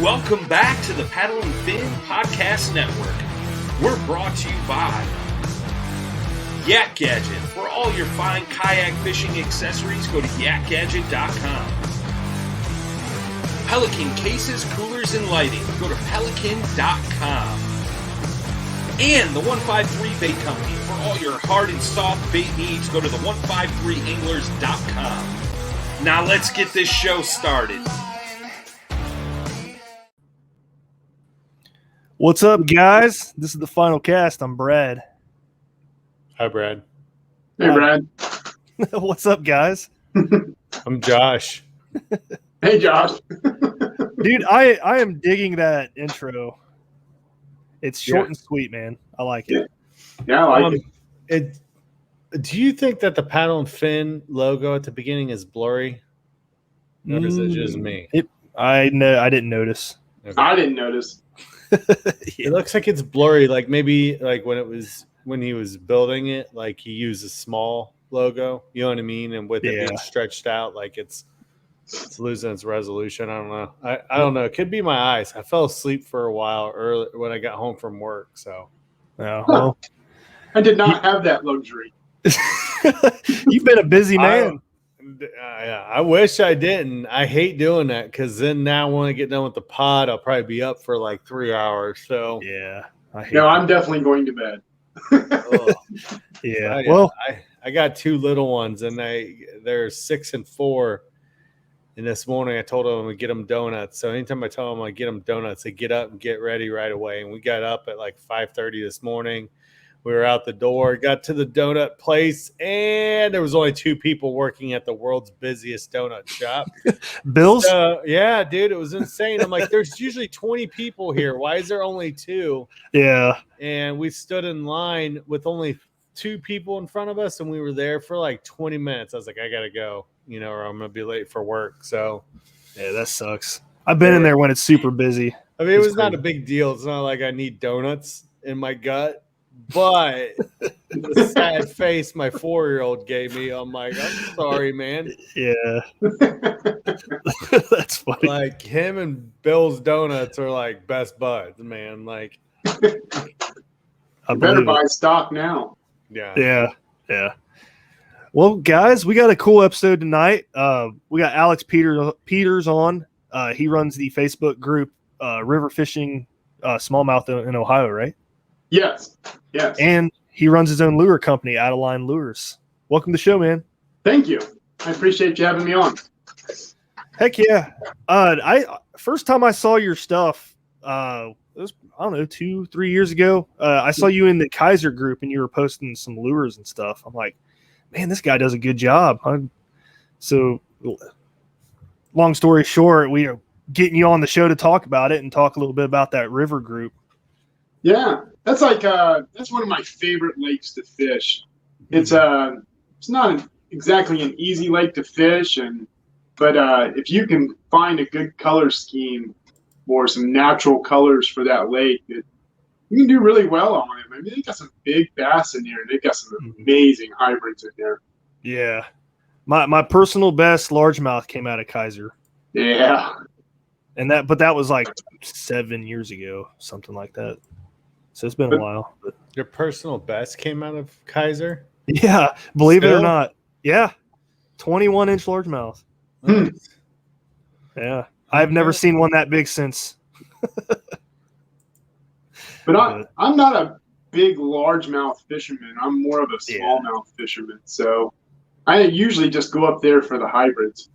Welcome back to the Paddle and Fin Podcast Network. We're brought to you by Yak Gadget. For all your fine kayak fishing accessories, go to yakgadget.com. Pelican cases, coolers, and lighting. Go to pelican.com. And the 153 Bait Company. For all your hard and soft bait needs, go to the 153anglers.com. Now let's get this show started. What's up, guys? This is the final cast. I'm Brad. Hi, Brad. Hey, Brad. What's up, guys? I'm Josh. Hey, Josh. Dude, I am digging that intro. It's short and sweet, man. I like it. Yeah, I like it. Do you think that the Paddle and Fin logo at the beginning is blurry? Or is it just me? I didn't notice. Okay. I didn't notice. It looks like it's blurry. Like maybe like when he was building it, like he used a small logo. You know what I mean? And with it being stretched out, like it's losing its resolution. I don't know. I don't know. It could be my eyes. I fell asleep for a while early when I got home from work. So well, I did not have that luxury. You've been a busy man. I wish I didn't. I hate doing that because then now when I get done with the pod, I'll probably be up for like 3 hours. So yeah, I'm definitely going to bed. Yeah. Well, I got two little ones, and they're 6 and 4. And this morning I told them I'm gonna get them donuts. So anytime I tell them I get them donuts, they get up and get ready right away. And we got up at like 5:30 this morning. We were out the door, got to the donut place, and there was only 2 people working at the world's busiest donut shop. Bill's? Yeah, dude, it was insane. I'm like, there's usually 20 people here. Why is there only 2? Yeah. And we stood in line with only 2 people in front of us, and we were there for like 20 minutes. I was like, I got to go, or I'm going to be late for work. So, yeah, that sucks. I've been in there when it's super busy. I mean, it was not a big deal. It's not like I need donuts in my gut. But the sad face my 4-year-old gave me, I'm like, I'm sorry, man. Yeah. That's funny. Like, him and Bill's Donuts are like best buds, man. Like, You better buy stock now. Yeah. Well, guys, we got a cool episode tonight. We got Alex Peters on. He runs the Facebook group River Fishing Smallmouth in Ohio, right? Yes. And he runs his own lure company, Adeline Lures. Welcome to the show, man. Thank you. I appreciate you having me on. Heck yeah. First time I saw your stuff, it was, 2-3 years ago. I saw you in the Kaiser group and you were posting some lures and stuff. I'm like, man, this guy does a good job. So long story short, we are getting you on the show to talk about it and talk a little bit about that river group. Yeah, that's one of my favorite lakes to fish. It's not exactly an easy lake to fish, but if you can find a good color scheme or some natural colors for that lake, you can do really well on it. I mean, they got some big bass in there, and they got some amazing hybrids in there. Yeah, my personal best largemouth came out of Kaiser. Yeah, but that was like 7 years ago, something like that. So it's been a while. But. Your personal best came out of Kaiser? Yeah, believe it or not. Yeah, 21-inch largemouth. Yeah, I've never seen one that big since. But I'm not a big largemouth fisherman. I'm more of a smallmouth fisherman. So I usually just go up there for the hybrids.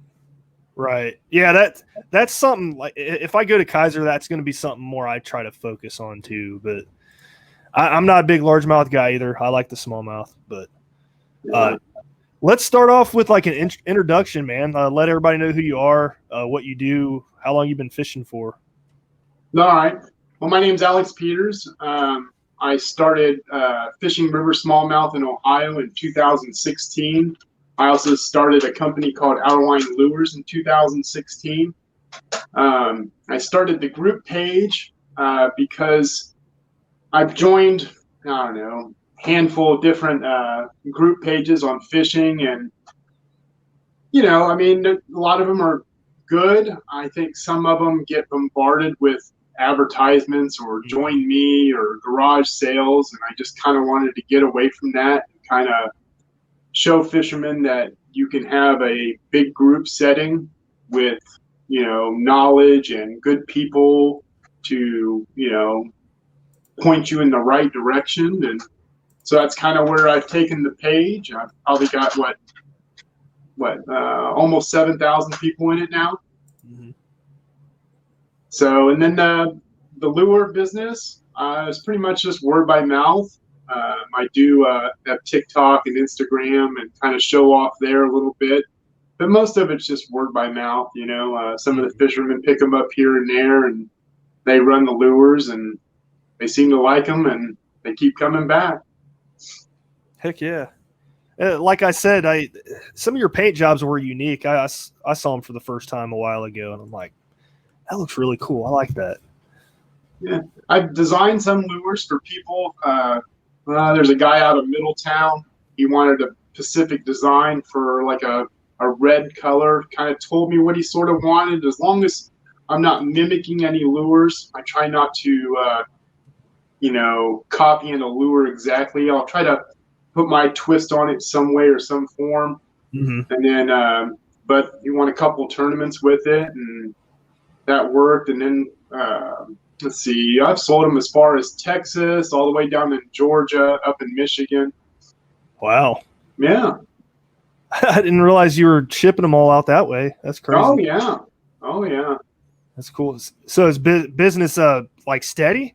Right. Yeah, that's something like if I go to Kaiser, that's going to be something more I try to focus on too. But I'm not a big largemouth guy either. I like the smallmouth. But let's start off with like an introduction, man. Let everybody know who you are, what you do, how long you've been fishing for. All right. Well, my name's Alex Peters. I started fishing river smallmouth in Ohio in 2016. I also started a company called Adeline Lures in 2016. I started the group page because I've joined, a handful of different group pages on fishing. And, a lot of them are good. I think some of them get bombarded with advertisements or join me or garage sales, and I just kind of wanted to get away from that and kind of show fishermen that you can have a big group setting with, knowledge and good people to, point you in the right direction. And so that's kind of where I've taken the page. I've probably got almost 7,000 people in it now. Mm-hmm. So, and then the lure business is pretty much just word by mouth. I do have TikTok and Instagram and kind of show off there a little bit, but most of it's just word by mouth. Some of the fishermen pick them up here and there, and they run the lures, and they seem to like them, and they keep coming back. Heck yeah. Like I said, some of your paint jobs were unique. I saw them for the first time a while ago, and I'm like, that looks really cool. I like that. Yeah, I've designed some lures for people. There's a guy out of Middletown. He wanted a specific design for like a red color. Kind of told me what he sort of wanted. As long as I'm not mimicking any lures, I try not to, copy a lure exactly. I'll try to put my twist on it some way or some form. Mm-hmm. And then, but he won a couple tournaments with it, and that worked. And then, let's see, I've sold them as far as Texas, all the way down in Georgia, up in Michigan. Wow. Yeah. I didn't realize you were shipping them all out that way. That's crazy. Oh, yeah. That's cool. So is business like steady?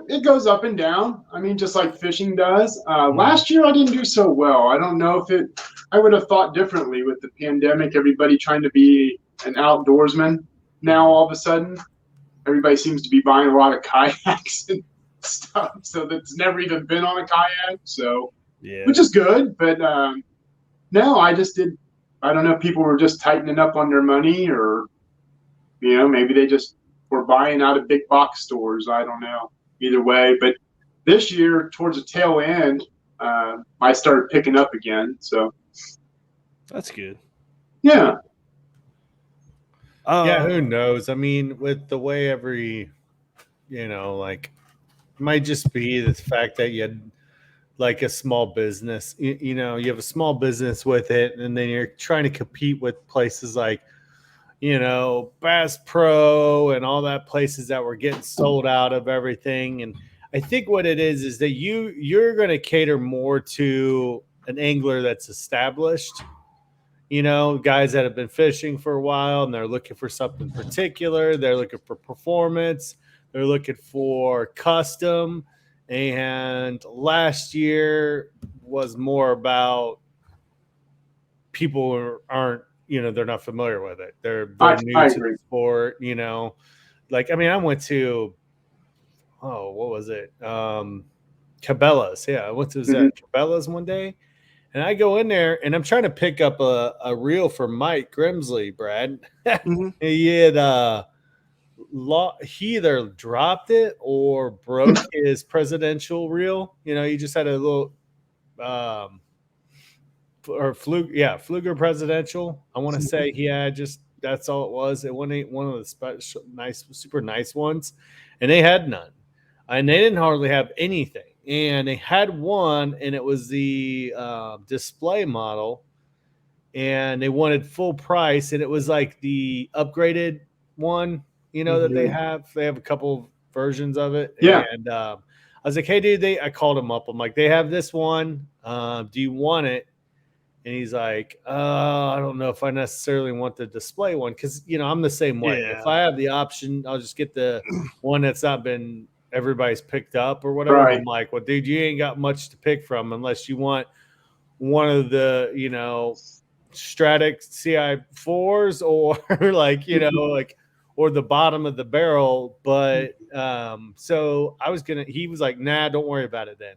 It goes up and down. I mean, just like fishing does. Last year I didn't do so well. I don't know if I would have thought differently with the pandemic, everybody trying to be an outdoorsman. Now all of a sudden, everybody seems to be buying a lot of kayaks and stuff. So that's never even been on a kayak. So, yeah, which is good. But no, I don't know if people were just tightening up on their money, or, maybe they just were buying out of big box stores. I don't know. Either way. But this year, towards the tail end, I started picking up again. So that's good. Yeah. Yeah, who knows? I mean, with the way it might just be the fact that you had like a small business, you have a small business with it, and then you're trying to compete with places like, Bass Pro and all that places that were getting sold out of everything. And I think what it is that you're going to cater more to an angler that's established, guys that have been fishing for a while, and they're looking for something particular. They're looking for performance. They're looking for custom. And last year was more about people who aren't, they're not familiar with it. They're new to the sport, I went to, what was it? Cabela's. Yeah, I went to Cabela's one day. And I go in there, and I'm trying to pick up a reel for Mike Grimsley, Brad. Mm-hmm. He had he either dropped it or broke his presidential reel. He just had a little Fluger presidential. I want to say he had that's all it was. It wasn't one of the special, super nice ones, and they had none, and they didn't hardly have anything. And they had one, and it was the display model, and they wanted full price, and it was like the upgraded one, that they have. They have a couple versions of it. Yeah. And I was like, hey, dude, I called him up. I'm like, they have this one. Do you want it? And he's like, I don't know if I necessarily want the display one, because, I'm the same way. Yeah. If I have the option, I'll just get the one that's not been everybody's picked up or whatever. Right. I'm like, well, dude, you ain't got much to pick from unless you want one of the, Stratic CI4s or or the bottom of the barrel. But so he was like, nah, don't worry about it then.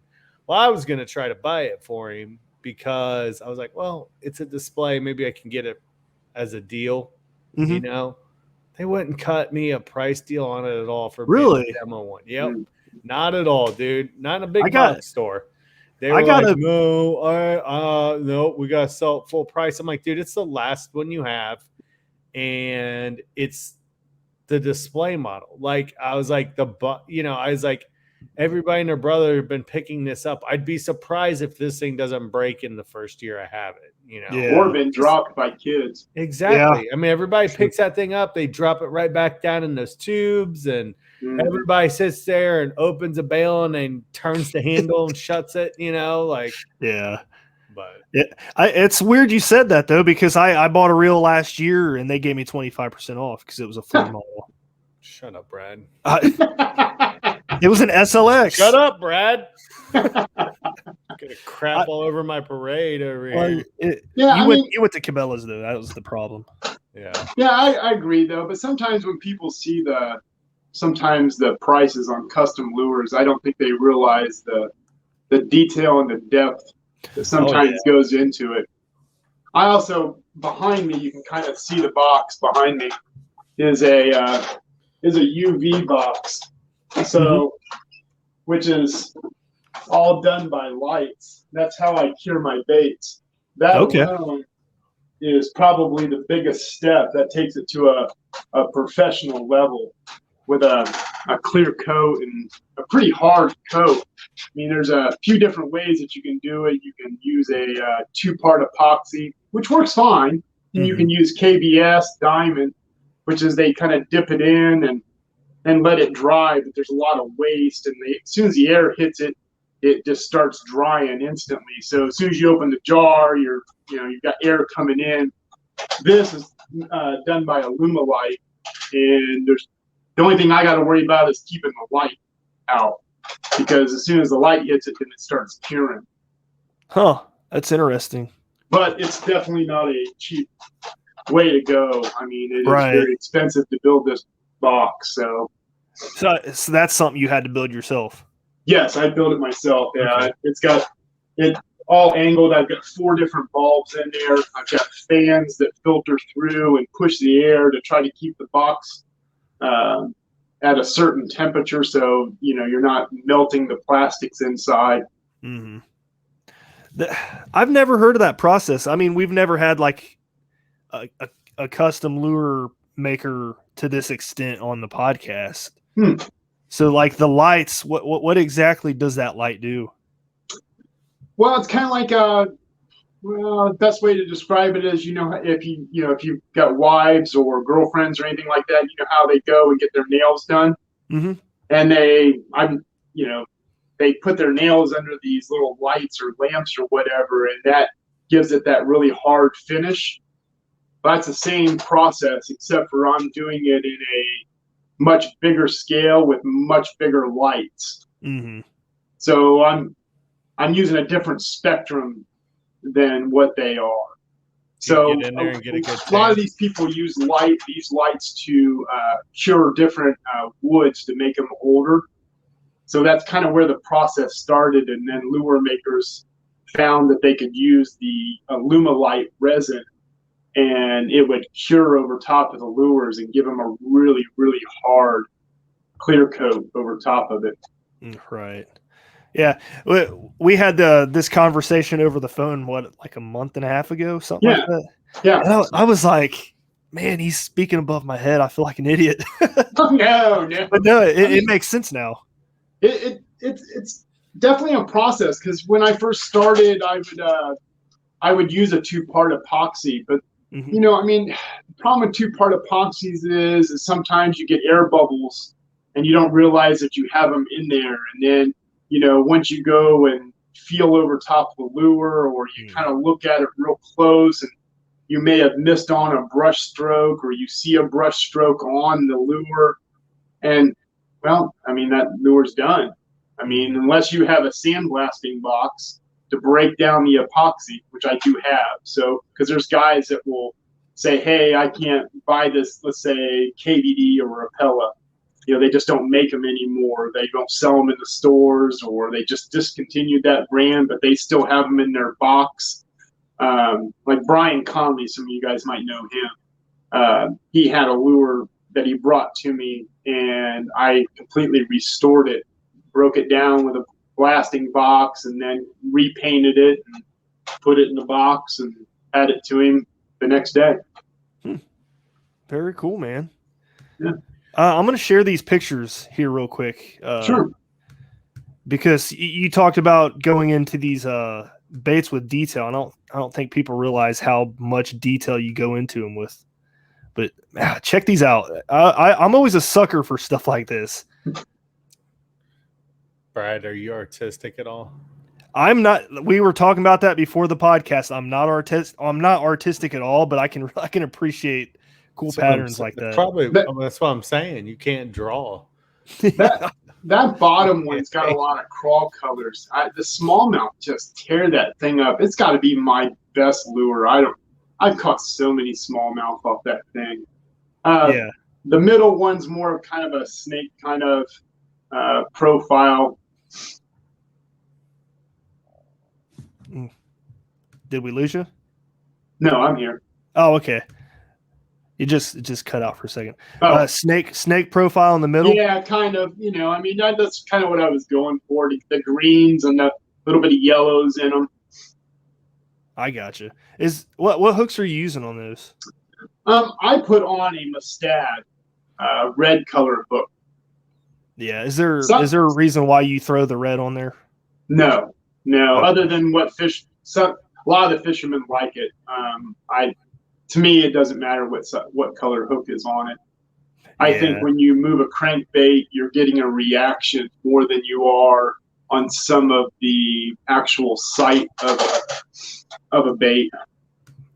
Well, I was going to try to buy it for him, because I was like, well, it's a display. Maybe I can get it as a deal, Mm-hmm. They wouldn't cut me a price deal on it at all for really a demo one. Yep. Not at all, dude. Not in a big box store. They were no, we got to sell it full price. I'm like, dude, it's the last one you have. and it's the display model. Like I was like everybody and their brother have been picking this up. I'd be surprised if this thing doesn't break in the first year I have it, Yeah. Or been dropped by kids. Exactly. Yeah. I mean, everybody picks that thing up, they drop it right back down in those tubes, and everybody sits there and opens a bale and then turns the handle and shuts it, like. Yeah. But it's weird you said that, though, because I bought a reel last year and they gave me 25% off because it was a full model. Shut up, Brad. It was an SLX. Shut up, Brad. Gonna crap all over my parade over here. You went to Cabela's, though. That was the problem. Yeah, I agree, though. But sometimes when people see sometimes the prices on custom lures, I don't think they realize the detail and the depth that sometimes goes into it. I also, behind me, you can kind of see the box behind me is a UV box. So, which is all done by lights. That's how I cure my baits. That alone is probably the biggest step that takes it to a professional level with a clear coat and a pretty hard coat. I mean, there's a few different ways that you can do it. You can use a 2-part epoxy, which works fine. And you can use KBS diamond, which is they kind of dip it in and let it dry, but there's a lot of waste, and as soon as the air hits it, it just starts drying instantly. So as soon as you open the jar, you've got air coming in. This is done by Alumilite, and the only thing I got to worry about is keeping the light out, because as soon as the light hits it, then it starts curing. Huh, that's interesting. But it's definitely not a cheap way to go. I mean, it is very expensive to build this box. So that's something you had to build yourself. Yes, I built it myself. Yeah, okay. It's got it all angled. I've got 4 different bulbs in there. I've got fans that filter through and push the air to try to keep the box at a certain temperature, so you're not melting the plastics inside. Mm-hmm. I've never heard of that process. I mean, we've never had like a custom lure maker to this extent on the podcast. So like the lights, what exactly does that light do? Well, it's kind of like the best way to describe it is, if you've got wives or girlfriends or anything like that, how they go and get their nails done. And they put their nails under these little lights or lamps or whatever, and that gives it that really hard finish. But it's the same process, except for I'm doing it in a much bigger scale with much bigger lights. So I'm using a different spectrum than what they are. So a lot of these people use these lights to cure different woods to make them older. So that's kind of where the process started, and then lure makers found that they could use the Alumilite resin, and it would cure over top of the lures and give them a really, really hard clear coat over top of it. Right. Yeah. We had this conversation over the phone, like a month and a half ago, something like that? Yeah. And I was like, man, he's speaking above my head. I feel like an idiot. No. But no, it makes sense now. It's definitely a process, because when I first started, I would use a 2-part epoxy, but the problem with 2-part epoxies is sometimes you get air bubbles and you don't realize that you have them in there, and then once you go and feel over top of the lure, or you kind of look at it real close, and you may have missed on a brush stroke, or you see a brush stroke on the lure, and that lure's done. Unless you have a sandblasting box to break down the epoxy, which I do have. So, because there's guys that will say, hey, I can't buy this, let's say KVD or Rapella. They just don't make them anymore. They don't sell them in the stores, or they just discontinued that brand, but they still have them in their box. Like Brian Conley, some of you guys might know him. He had a lure that he brought to me, and I completely restored it, broke it down with a blasting box, and then repainted it and put it in the box and had it to him the next day. Very cool, man. Yeah. I'm going to share these pictures here real quick. Sure. Because you talked about going into these baits with detail. I don't think people realize how much detail you go into them with. But check these out. I'm always a sucker for stuff like this. Brad, are you artistic at all? I'm not. We were talking about that before the podcast. I'm not artistic at all, but I can appreciate cool patterns like that. Probably that's what I'm saying. You can't draw. That bottom one's got a lot of crawl colors. The smallmouth just tear that thing up. It's got to be my best lure. I've caught so many smallmouth off that thing. Yeah. The middle one's more of kind of a snake kind of profile. Did we lose you? No, I'm here. Oh, okay. It just cut out for a second. Oh. Snake profile in the middle. Yeah, kind of. I mean, that's kind of what I was going for. The greens and the little bit of yellows in them. I gotcha. What hooks are you using on those? I put on a Mustad red color hook. Yeah. Is there a reason why you throw the red on there? No. Okay. Other than what a lot of the fishermen like it. To me, it doesn't matter what color hook is on it. I think when you move a crankbait, you're getting a reaction more than you are on some of the actual sight of a bait.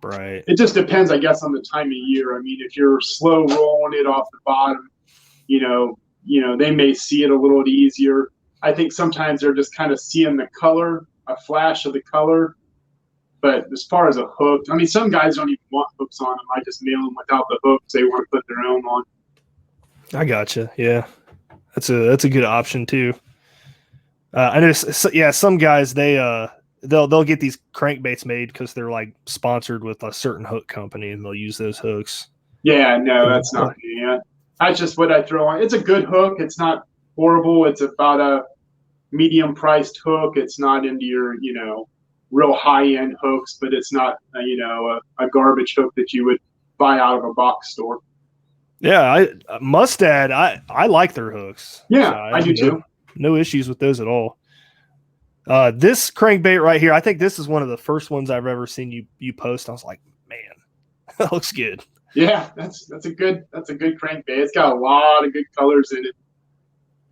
Right. It just depends, I guess, on the time of year. I mean, if you're slow rolling it off the bottom, they may see it a little easier. I think sometimes they're just kind of seeing the color, a flash of the color. But as far as a hook, I mean, some guys don't even want hooks on them. I just mail them without the hooks. They want to put their own on. I gotcha. Yeah, that's a good option too. I know. Some guys they'll get these crankbaits made because they're like sponsored with a certain hook company and they'll use those hooks. Yeah, no, that's not me. That's just what I throw on. It's a good hook. It's not horrible. It's about a medium priced hook. It's not into your real high-end hooks, but it's not a garbage hook that you would buy out of a box store. Yeah, Mustad, I like their hooks. Yeah, so I do too. No issues with those at all. This crankbait right here, I think this is one of the first ones I've ever seen you post. I was like, man, that looks good. Yeah, that's a good crankbait. It's got a lot of good colors in it.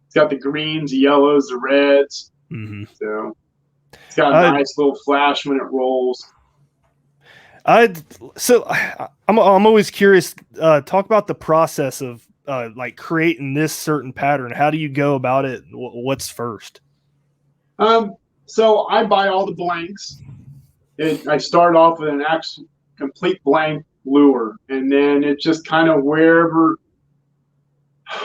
It's got the greens, the yellows, the reds. Mm-hmm. So it's got a nice little flash when it rolls. I'm always curious. Talk about the process of like creating this certain pattern. How do you go about it? What's first? So I buy all the blanks. I start off with an actual complete blank lure, and then it just kind of wherever.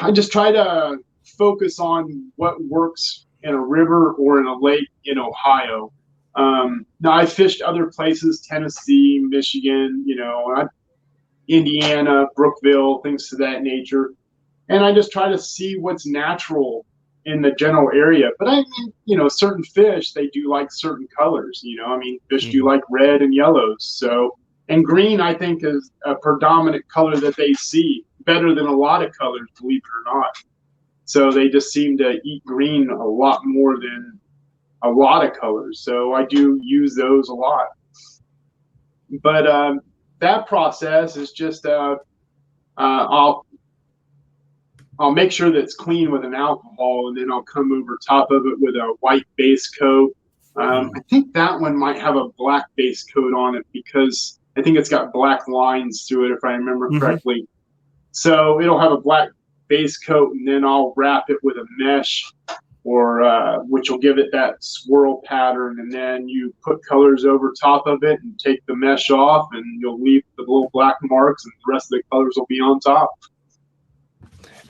I just try to focus on what works in a river or in a lake in Ohio. Now I fished other places, Tennessee, Michigan, Indiana, Brookville, things to that nature. And I just try to see what's natural in the general area. But I mean, certain fish, they do like certain colors, fish do like red and yellows. So, and green, I think, is a predominant color that they see better than a lot of colors, believe it or not. So they just seem to eat green a lot more than a lot of colors. So I do use those a lot. But that process is just I'll make sure that it's clean with an alcohol, and then I'll come over top of it with a white base coat. I think that one might have a black base coat on it because I think it's got black lines through it, if I remember correctly. So it'll have a black base coat, and then I'll wrap it with a mesh, or which will give it that swirl pattern, and then you put colors over top of it and take the mesh off, and you'll leave the little black marks, and the rest of the colors will be on top.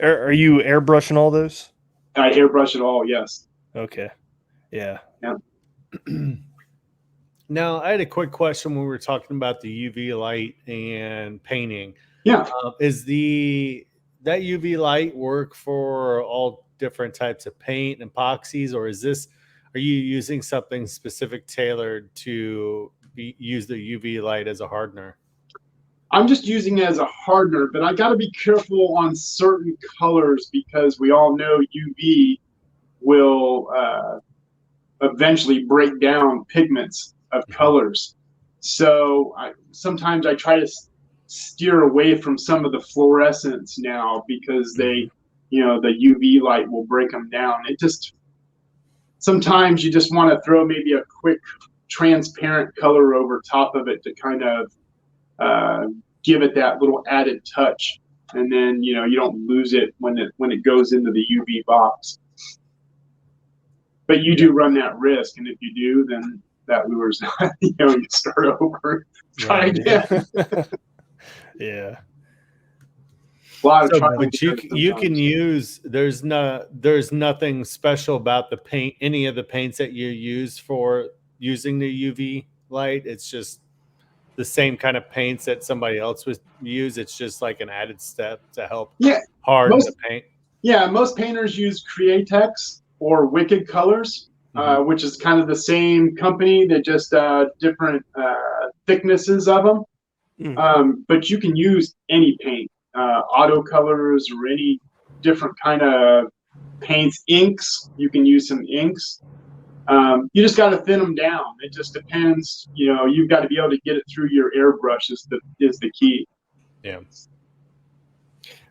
Are you airbrushing all those? I airbrush it all, yes. Okay. Yeah. Now, I had a quick question when we were talking about the UV light and painting. Yeah. Is that UV light work for all different types of paint and epoxies, or are you using something specific tailored to use the UV light as a hardener? I'm just using it as a hardener, but I got to be careful on certain colors because we all know UV will eventually break down pigments of colors. So sometimes I try to steer away from some of the fluorescents now because the UV light will break them down. Sometimes you just want to throw maybe a quick transparent color over top of it to kind of give it that little added touch, and then you don't lose it when it goes into the UV box. But you do run that risk, and if you do, then that lure's not. You start over, try again. Yeah. A lot of but you can use. There's nothing special about the paint. Any of the paints that you use for using the UV light. It's just the same kind of paints that somebody else would use. It's just like an added step to help harden the paint. Yeah, most painters use Createx or Wicked Colors, which is kind of the same company. They're just different thicknesses of them. But you can use any paint, auto colors or any different kind of paints. Inks, you can use some inks. You just got to thin them down. It just depends. You've got to be able to get it through your airbrush is the key. Yeah.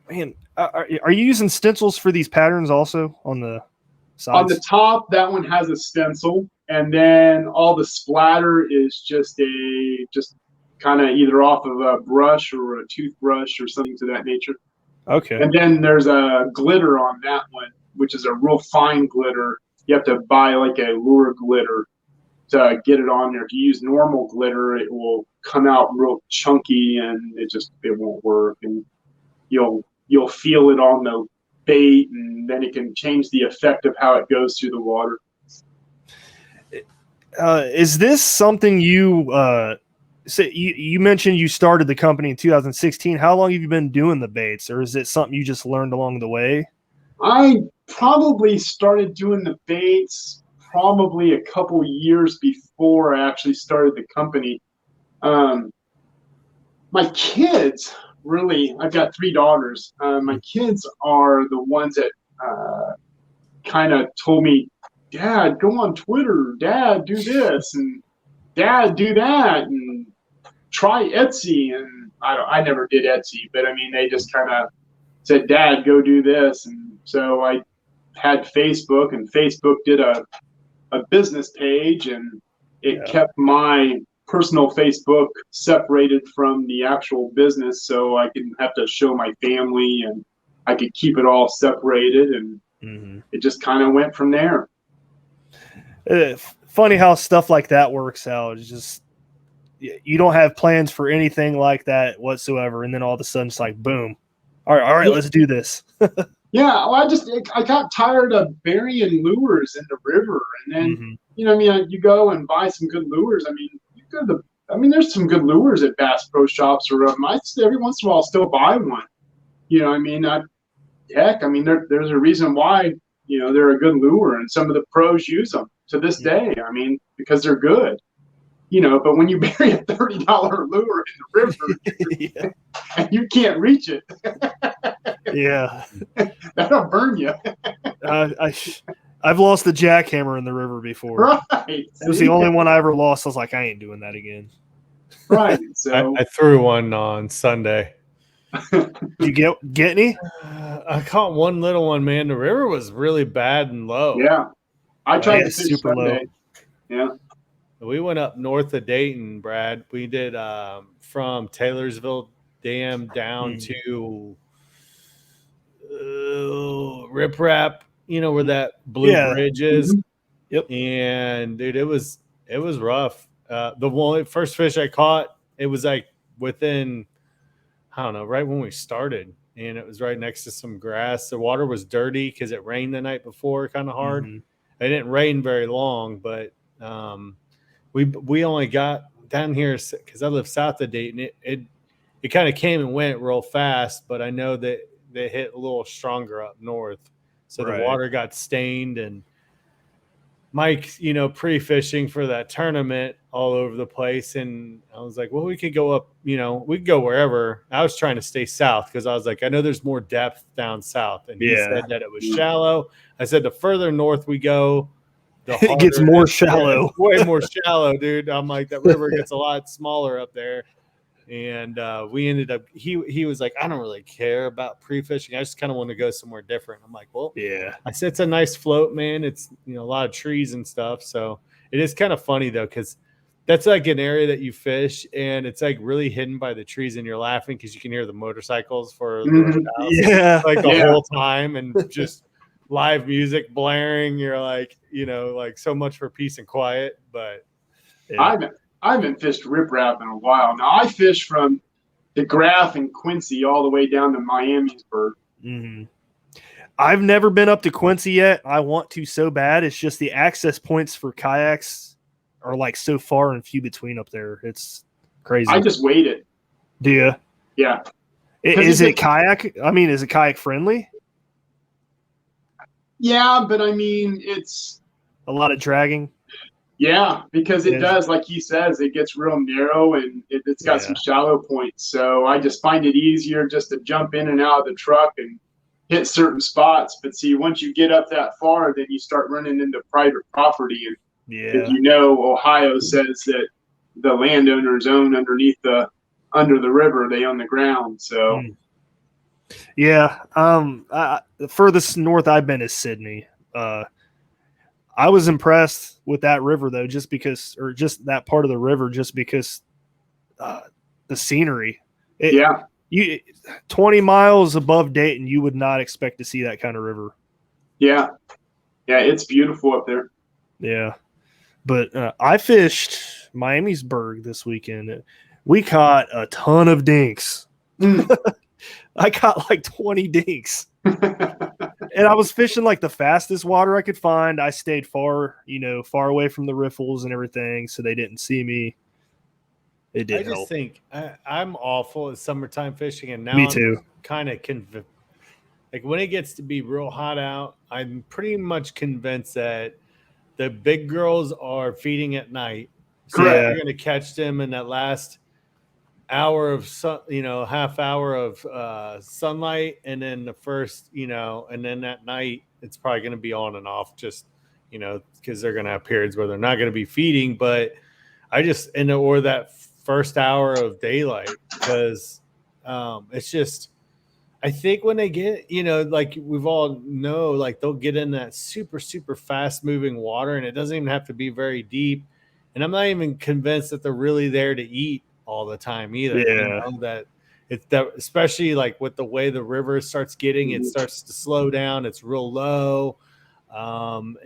Man, are you using stencils for these patterns also on the sides? On the top, that one has a stencil, and then all the splatter is just kind of either off of a brush or a toothbrush or something to that nature. Okay. And then there's a glitter on that one, which is a real fine glitter. You have to buy like a lure glitter to get it on there. If you use normal glitter, it will come out real chunky and it won't work. And you'll feel it on the bait, and then it can change the effect of how it goes through the water. Is this something you mentioned you started the company in 2016? How long have you been doing the baits, or is it something you just learned along the way? I probably started doing the baits probably a couple years before I actually started the company. My kids, really, I've got 3 daughters. My kids are the ones that kind of told me, Dad, go on Twitter. Dad, do this. And Dad, do that. And try Etsy. And I never did Etsy, but I mean, they just kind of said, Dad, go do this. And so I had Facebook, and Facebook did a business page, and it kept my personal Facebook separated from the actual business, so I didn't have to show my family, and I could keep it all separated, and it just kind of went from there. Funny how stuff like that works out. It's just you don't have plans for anything like that whatsoever, and then all of a sudden it's like boom. All right, let's do this. Yeah, well, I got tired of burying lures in the river, and then you go and buy some good lures. I mean, there's some good lures at Bass Pro Shops, or every once in a while I'll still buy one. There's a reason why they're a good lure, and some of the pros use them to this day. I mean, because they're good. But when you bury a $30 lure in the river and you can't reach it, that'll burn you. I've lost the jackhammer in the river before. Right. It was the only one I ever lost. I was like, I ain't doing that again. Right. So I threw one on Sunday. Did you get any? I caught one little one, man. The river was really bad and low. Yeah. I tried to fish super Sunday. low. Yeah. We went up north of Dayton, Brad. We did from Taylorsville Dam down to Rip Rap, where that blue bridge is. Yep. And dude, it was rough. The first fish I caught, it was like within, I don't know, right when we started, and it was right next to some grass. The water was dirty because it rained the night before, kind of hard. It didn't rain very long, but we only got down here because I live south of Dayton. It kind of came and went real fast, but I know that they hit a little stronger up north, so the water got stained, and Mike, pre-fishing for that tournament all over the place. And I was like, well, we could go up, we could go wherever. I was trying to stay south because I was like, I know there's more depth down south. And he said that it was shallow. I said, the further north we go, the harder it gets more shallow. Yeah, it's way more shallow, dude. I'm like, that river gets a lot smaller up there. And we ended up, he was like, I don't really care about pre-fishing. I just kind of want to go somewhere different. I'm like, well, yeah. I said, it's a nice float, man. It's, a lot of trees and stuff. So it is kind of funny though, because that's like an area that you fish and it's like really hidden by the trees and you're laughing because you can hear the motorcycles for the whole time and just live music blaring. You're like, like so much for peace and quiet. But I haven't fished riprap in a while. Now I fish from DeGraff and Quincy all the way down to Miamisburg. Mm-hmm. I've never been up to Quincy yet. I want to so bad. It's just the access points for kayaks are like so far and few between up there. It's crazy. I just waited. Do you? Yeah. Is it kayak? I mean, is it kayak friendly? Yeah, but I mean, it's a lot of dragging. Yeah, because it does, like he says, it gets real narrow and it's got some shallow points. So I just find it easier just to jump in and out of the truck and hit certain spots. But see, once you get up that far, then you start running into private property. And as Ohio says that the landowners own under the river, they own the ground. So the furthest north I've been is Sydney. I was impressed with that river though, just that part of the river, just because the scenery. 20 miles above Dayton, you would not expect to see that kind of river. Yeah, it's beautiful up there. Yeah, but I fished Miamisburg this weekend. We caught a ton of dinks. I caught like 20 dinks. And I was fishing like the fastest water I could find. I stayed far away from the riffles and everything, so they didn't see me. It did help. I just think I'm awful at summertime fishing, and now me too. I'm kind of like when it gets to be real hot out, I'm pretty much convinced that the big girls are feeding at night. So you're going to catch them in that last hour of half hour of sunlight, and then the first, and then at night it's probably going to be on and off, just because they're going to have periods where they're not going to be feeding. But I just or that first hour of daylight, because it's just, I think when they get like we've all know, like they'll get in that super super fast moving water, and it doesn't even have to be very deep, and I'm not even convinced that they're really there to eat all the time either. That it's that, especially like with the way the river starts getting, it starts to slow down, it's real low, and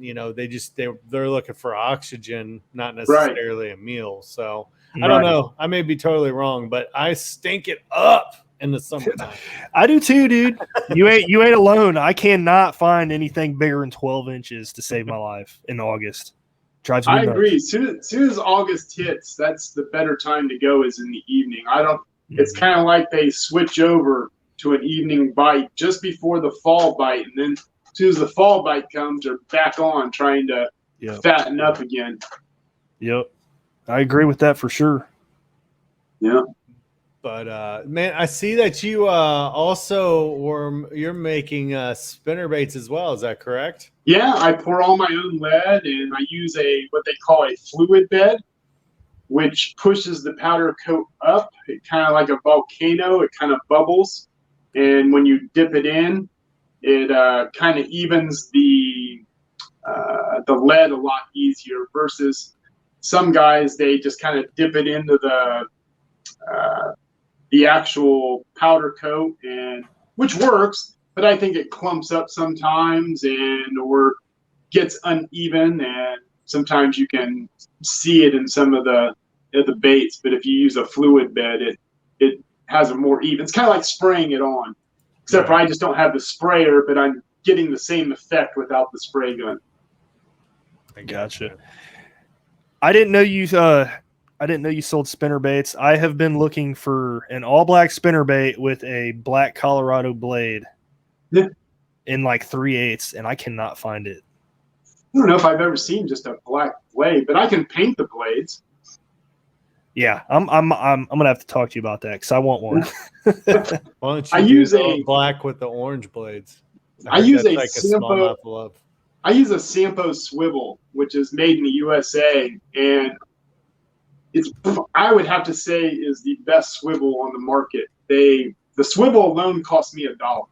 they're looking for oxygen, not necessarily a meal. So I don't know, I may be totally wrong, but I stink it up in the summertime. I do too, dude. You ain't alone. I cannot find anything bigger than 12 inches to save my life in August. Drives me nuts. Agree. As soon as August hits, that's the better time to go, is in the evening. It's kind of like they switch over to an evening bite just before the fall bite, and then as soon as the fall bite comes, they're back on trying to fatten up again. Yep, I agree with that for sure. Yeah. But man, I see that you you're making spinner baits as well. Is that correct? Yeah, I pour all my own lead, and I use what they call a fluid bed, which pushes the powder coat up. It kind of like a volcano. It kind of bubbles, and when you dip it in, it kind of evens the lead a lot easier. Versus some guys, they just kind of dip it into the actual powder coat, and which works, but I think it clumps up sometimes or gets uneven, and sometimes you can see it in some of the baits. But if you use a fluid bed, it has a more even. It's kind of like spraying it on, except for I just don't have the sprayer, but I'm getting the same effect without the spray gun. I gotcha. I didn't know you sold spinner baits. I have been looking for an all black spinner bait with a black Colorado blade in like 3/8, and I cannot find it. don't know if I've ever seen just a black blade, but I can paint the blades. Yeah, I'm gonna have to talk to you about that because I want one. Why don't you I do use the a- black with the orange blades? I heard use that's a like a small Sampo- enough love. I use a Sampo Swivel, which is made in the USA, and I would have to say is the best swivel on the market. The swivel alone cost me $1.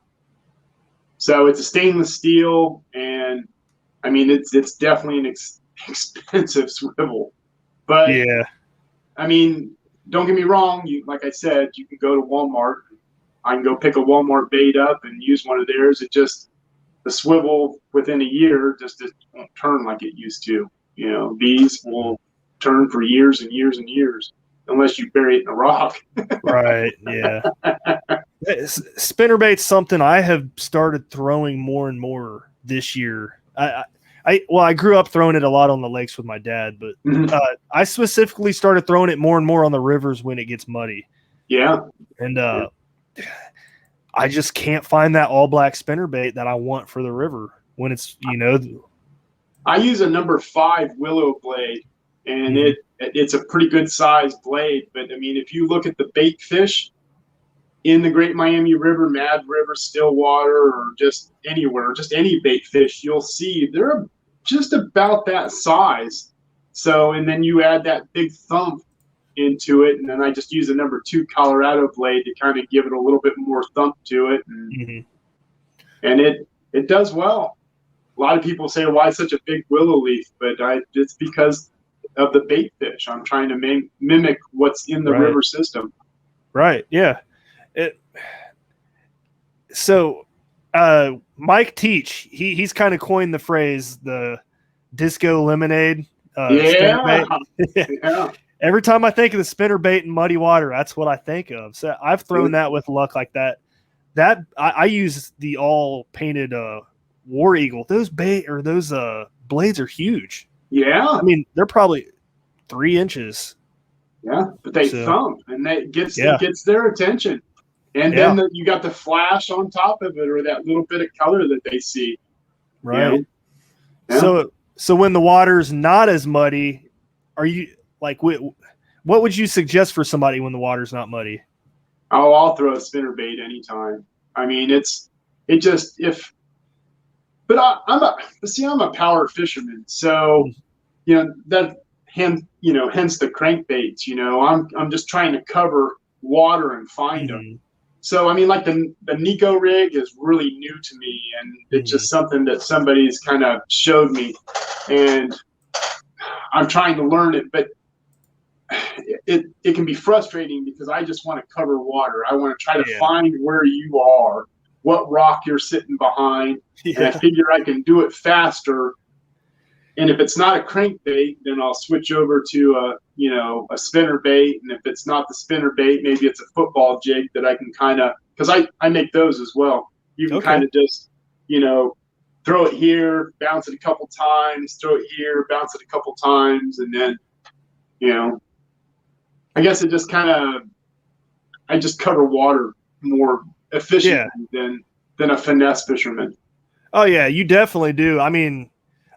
So it's a stainless steel, and I mean it's definitely an expensive swivel. But Yeah, I mean, don't get me wrong. Like I said, you can go to Walmart. I can go pick a Walmart bait up and use one of theirs. The swivel within a year just won't turn like it used to. These will turn for years and years and years unless you bury it in a rock. right. Yeah. Spinnerbait's something I have started throwing more and more this year. I grew up throwing it a lot on the lakes with my dad, but I specifically started throwing it more and more on the rivers when it gets muddy. Yeah. And I just can't find that all black spinnerbait that I want for the river when it's, I use a number 5 willow blade, and it's a pretty good sized blade. But I mean, if you look at the bait fish in the Great Miami River, Mad River, Stillwater, or just anywhere, just any bait fish, you'll see they're just about that size. So, and then you add that big thump into it, and then I just use a number 2 Colorado blade to kind of give it a little bit more thump to it, and it does well. A lot of people say, why such a big willow leaf? But it's because of the bait fish. I'm trying to mimic what's in the river system. Right. Yeah. So Mike Teach, he's kind of coined the phrase the disco lemonade. Yeah. Every time I think of the spinnerbait in muddy water, that's what I think of. So I've thrown that with luck like that. I use the all painted War Eagle. Those blades are huge. Yeah. I mean, they're probably 3 inches. Yeah, but they thump, and it gets their attention. And then you got the flash on top of it, or that little bit of color that they see. Right. Yeah. So when the water's not as muddy, are you like what would you suggest for somebody when the water's not muddy? Oh, I'll throw a spinnerbait anytime. I mean, I'm a power fisherman, so hence the crankbaits. I'm just trying to cover water and find them. So I mean, like the Nico rig is really new to me, and it's just something that somebody's kind of showed me, and I'm trying to learn it, but it can be frustrating because I just want to cover water. I want to try to find where you are, what rock you're sitting behind, and I figure I can do it faster. And if it's not a crankbait, then I'll switch over to a spinnerbait. And if it's not the spinnerbait, maybe it's a football jig that I can kind of, because I make those as well. You can kind of just, throw it here, bounce it a couple times, throw it here, bounce it a couple times, and then, I guess it just I just cover water more efficiently than a finesse fisherman. Oh yeah, you definitely do. I mean,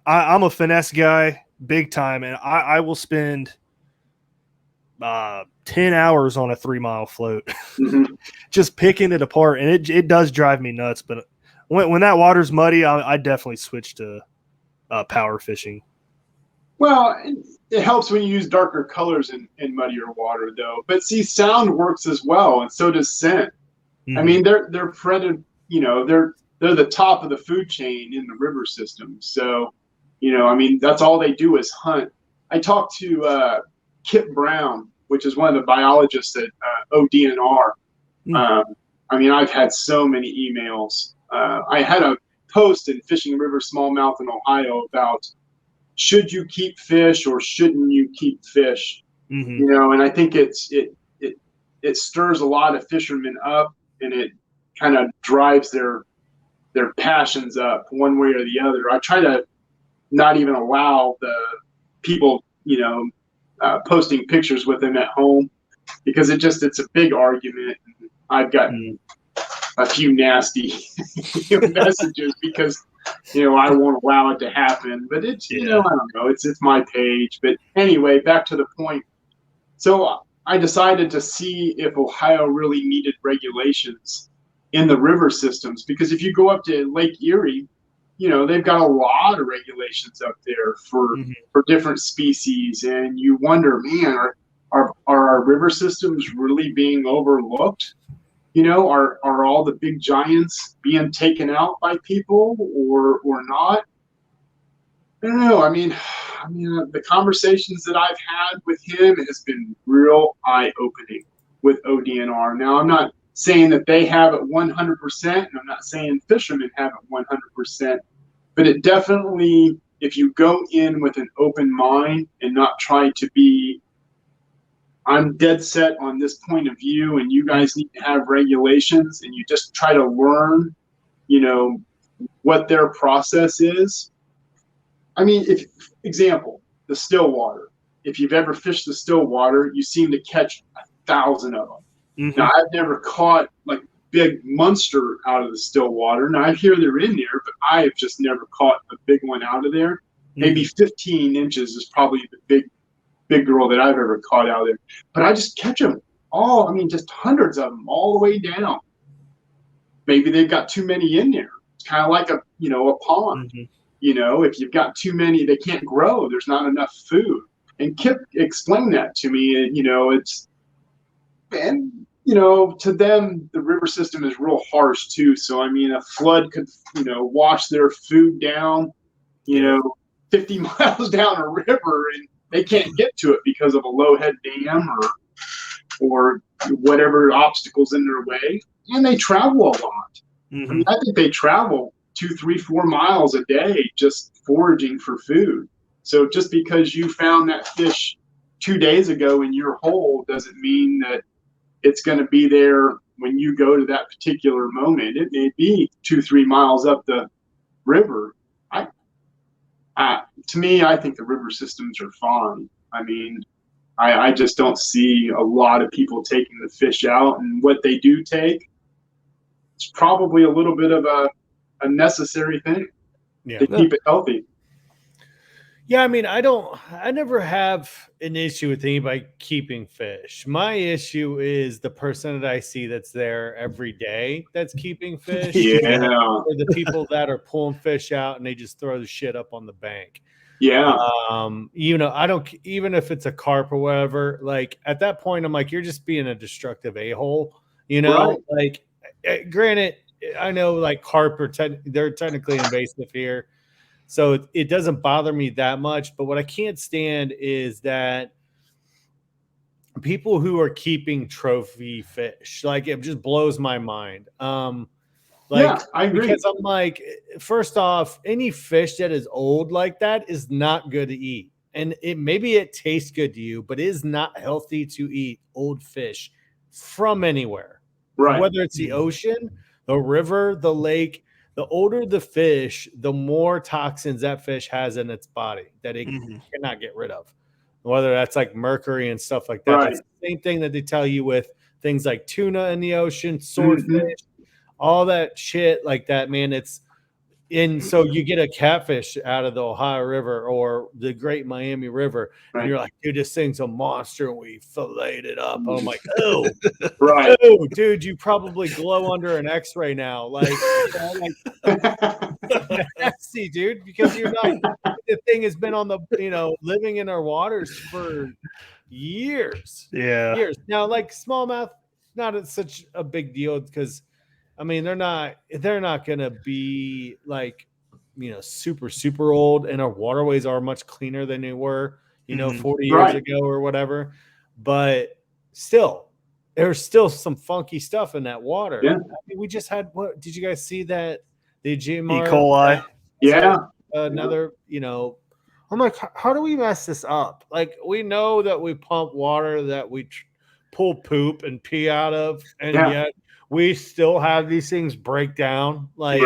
I'm a finesse guy big time, and I will spend 10 hours on a 3-mile float just picking it apart, and it does drive me nuts. But when that water's muddy, I definitely switch to power fishing. Well, it helps when you use darker colors in muddier water, though. But see, sound works as well, and so does scent. I mean, they're they're the top of the food chain in the river system. So, I mean, that's all they do is hunt. I talked to Kip Brown, which is one of the biologists at ODNR. I mean, I've had so many emails. I had a post in Fishing River Smallmouth in Ohio about should you keep fish or shouldn't you keep fish? And I think it stirs a lot of fishermen up, and it kind of drives their passions up one way or the other. I try to not even allow the people, posting pictures with them at home, because it's a big argument. I've gotten a few nasty messages because I won't allow it to happen. But it's, I don't know. It's my page. But anyway, back to the point. So I decided to see if Ohio really needed regulations in the river systems, because if you go up to Lake Erie, they've got a lot of regulations up there for different species, and you wonder, man, are our river systems really being overlooked? Are all the big giants being taken out by people or not? I don't know. I mean, the conversations that I've had with him has been real eye-opening with ODNR. Now, I'm not saying that they have it 100%, and I'm not saying fishermen have it 100%, but it definitely, if you go in with an open mind and not try to be, I'm dead set on this point of view, and you guys need to have regulations, and you just try to learn, what their process is. I mean, example, the still water. If you've ever fished the still water, you seem to catch 1,000 of them. Now, I've never caught like big monster out of the still water. Now, I hear they're in there, but I have just never caught a big one out of there. Maybe 15 inches is probably the big girl that I've ever caught out of there. But I just catch them all. I mean, just hundreds of them all the way down. Maybe they've got too many in there. It's kind of like a pond. If you've got too many, they can't grow. There's not enough food. And Kip explained that to me. And, to them, the river system is real harsh too. So, I mean, a flood could, wash their food down, 50 miles down a river, and they can't get to it because of a low head dam or whatever obstacles in their way. And they travel a lot. I mean, I think they travel 2, 3, 4 miles a day just foraging for food. So just because you found that fish 2 days ago in your hole doesn't mean that it's going to be there when you go to that particular moment. It may be 2, 3 miles up the river. To me, I think the river systems are fine. I mean, I just don't see a lot of people taking the fish out, and what they do take, it's probably a little bit of a necessary thing to keep it healthy. Yeah, I mean, I never have an issue with anybody keeping fish. My issue is the person that I see that's there every day that's keeping fish. Or the people that are pulling fish out and they just throw the shit up on the bank. Yeah. I don't, even if it's a carp or whatever, like at that point, I'm like, you're just being a destructive a-hole, Right. like granted, I know like carp they're technically invasive here. So it doesn't bother me that much. But what I can't stand is that people who are keeping trophy fish, like it just blows my mind. I agree. Because I'm like, first off, any fish that is old like that is not good to eat. And maybe it tastes good to you, but it is not healthy to eat old fish from anywhere. Right. Whether it's the ocean, the river, the lake. The older the fish, the more toxins that fish has in its body that it cannot get rid of. Whether that's like mercury and stuff like that. Right. That's the same thing that they tell you with things like tuna in the ocean, swordfish, all that shit like that, man. And so you get a catfish out of the Ohio River or the Great Miami River, and you're like, dude, this thing's a monster. And we filleted it up. I'm like, oh, right. Oh, dude, you probably glow under an X-ray now. Like nasty, dude, because you're not, the thing has been on the, living in our waters for years. Yeah. Years. Now, like smallmouth, not such a big deal because, I mean, they're not going to be like, super, super old, and our waterways are much cleaner than they were, 40 years ago or whatever. But still, there's still some funky stuff in that water. Yeah. I mean, we just had, what did you guys see that the GMR? E. coli. Another, I'm like, how do we mess this up? Like, we know that we pump water that we pull poop and pee out of, and yet we still have these things break down. Like,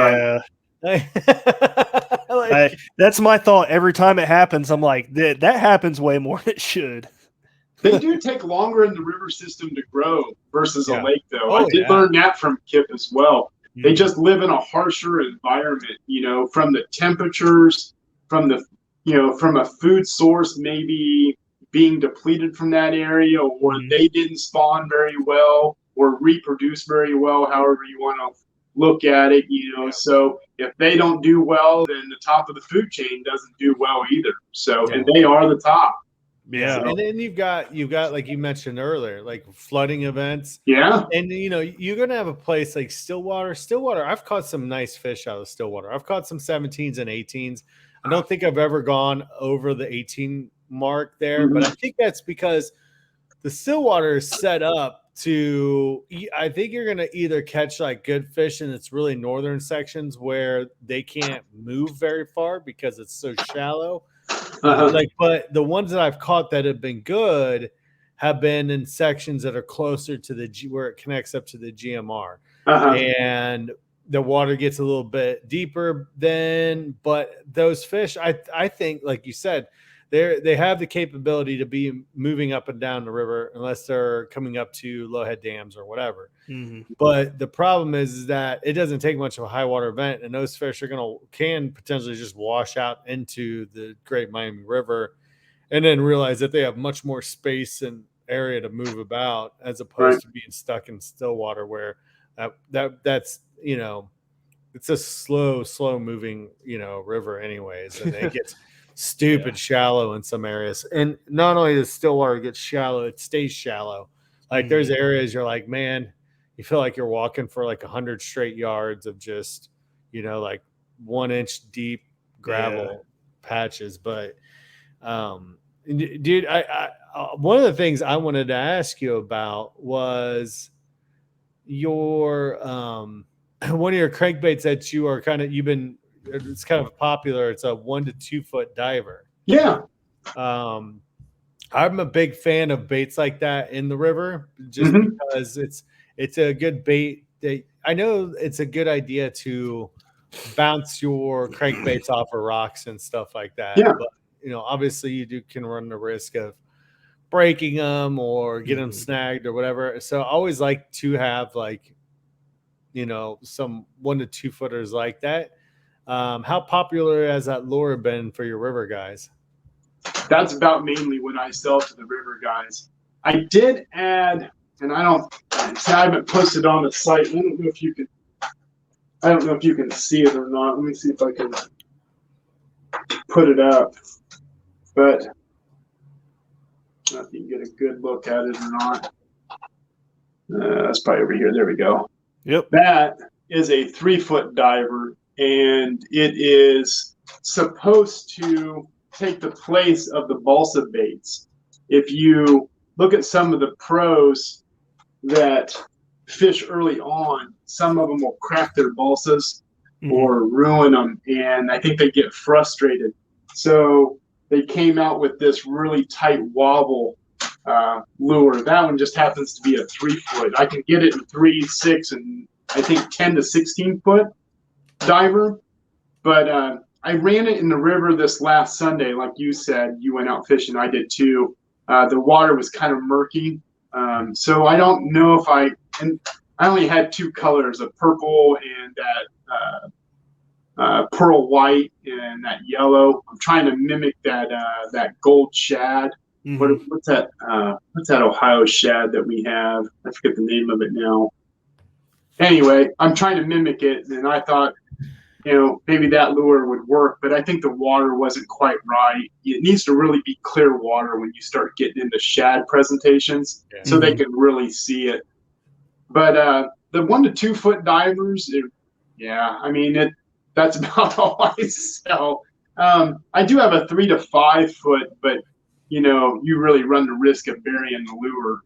that's my thought every time it happens. I'm like, that happens way more than it should. They do take longer in the river system to grow versus a lake, though. I did learn that from Kip as well. They just live in a harsher environment, from the temperatures, from from a food source maybe being depleted from that area, or they didn't spawn very well or reproduce very well, however you want to look at it, So if they don't do well, then the top of the food chain doesn't do well either. So, and they are the top. Yeah. And then you've got like you mentioned earlier, like flooding events. Yeah. And you're gonna have a place like Stillwater. I've caught some nice fish out of Stillwater. I've caught some 17s and 18s. I don't think I've ever gone over the 18 mark there, but I think that's because the Stillwater is set up to, I think you're going to either catch like good fish in its really northern sections where they can't move very far because it's so shallow. But the ones that I've caught that have been good have been in sections that are closer to where it connects up to the GMR. And the water gets a little bit deeper then, but those fish, I think, like you said, they have the capability to be moving up and down the river unless they're coming up to low-head dams or whatever. But the problem is that it doesn't take much of a high water event, and those fish can potentially just wash out into the Great Miami River and then realize that they have much more space and area to move about as opposed to being stuck in Stillwater where that's it's a slow moving river anyways, and it gets stupid shallow in some areas. And not only does Stillwater get shallow, it stays shallow. Like there's areas you're like, man, you feel like you're walking for like 100 straight yards of just like 1 inch deep gravel patches. But dude, I one of the things I wanted to ask you about was your one of your crankbaits that it's kind of popular. It's a 1 to 2 foot diver. Yeah. I'm a big fan of baits like that in the river, just because it's a good bait. I know it's a good idea to bounce your crankbaits off of rocks and stuff like that. Yeah. But obviously you can run the risk of breaking them or get them snagged or whatever. So I always like to have some 1 to 2 footers like that. How popular has that lure been for your river guys? That's about mainly what I sell to the river guys. I did add, and I haven't posted on the site. I don't know if you can see it or not. Let me see if I can put it up. But I don't know if you can get a good look at it or not. That's probably over here. There we go. Yep. That is a 3 foot diver, and it is supposed to take the place of the balsa baits. If you look at some of the pros that fish early on, some of them will crack their balsas or ruin them, and I think they get frustrated. So they came out with this really tight wobble lure. That one just happens to be a 3 foot. I can get it in 3, 6, and I think 10 to 16 foot diver. But I ran it in the river this last Sunday. Like you said, you went out fishing. I did too. The water was kind of murky. So I don't know if I only had 2 colors, a purple and that pearl white and that yellow. I'm trying to mimic that gold shad. What's that Ohio shad that we have? I forget the name of it now. Anyway, I'm trying to mimic it, and I thought, maybe that lure would work, but I think the water wasn't quite right. It needs to really be clear water when you start getting into shad presentations, so they can really see it. But the 1 to 2 foot divers, that's about all I sell. I do have a 3 to 5 foot, but you really run the risk of burying the lure,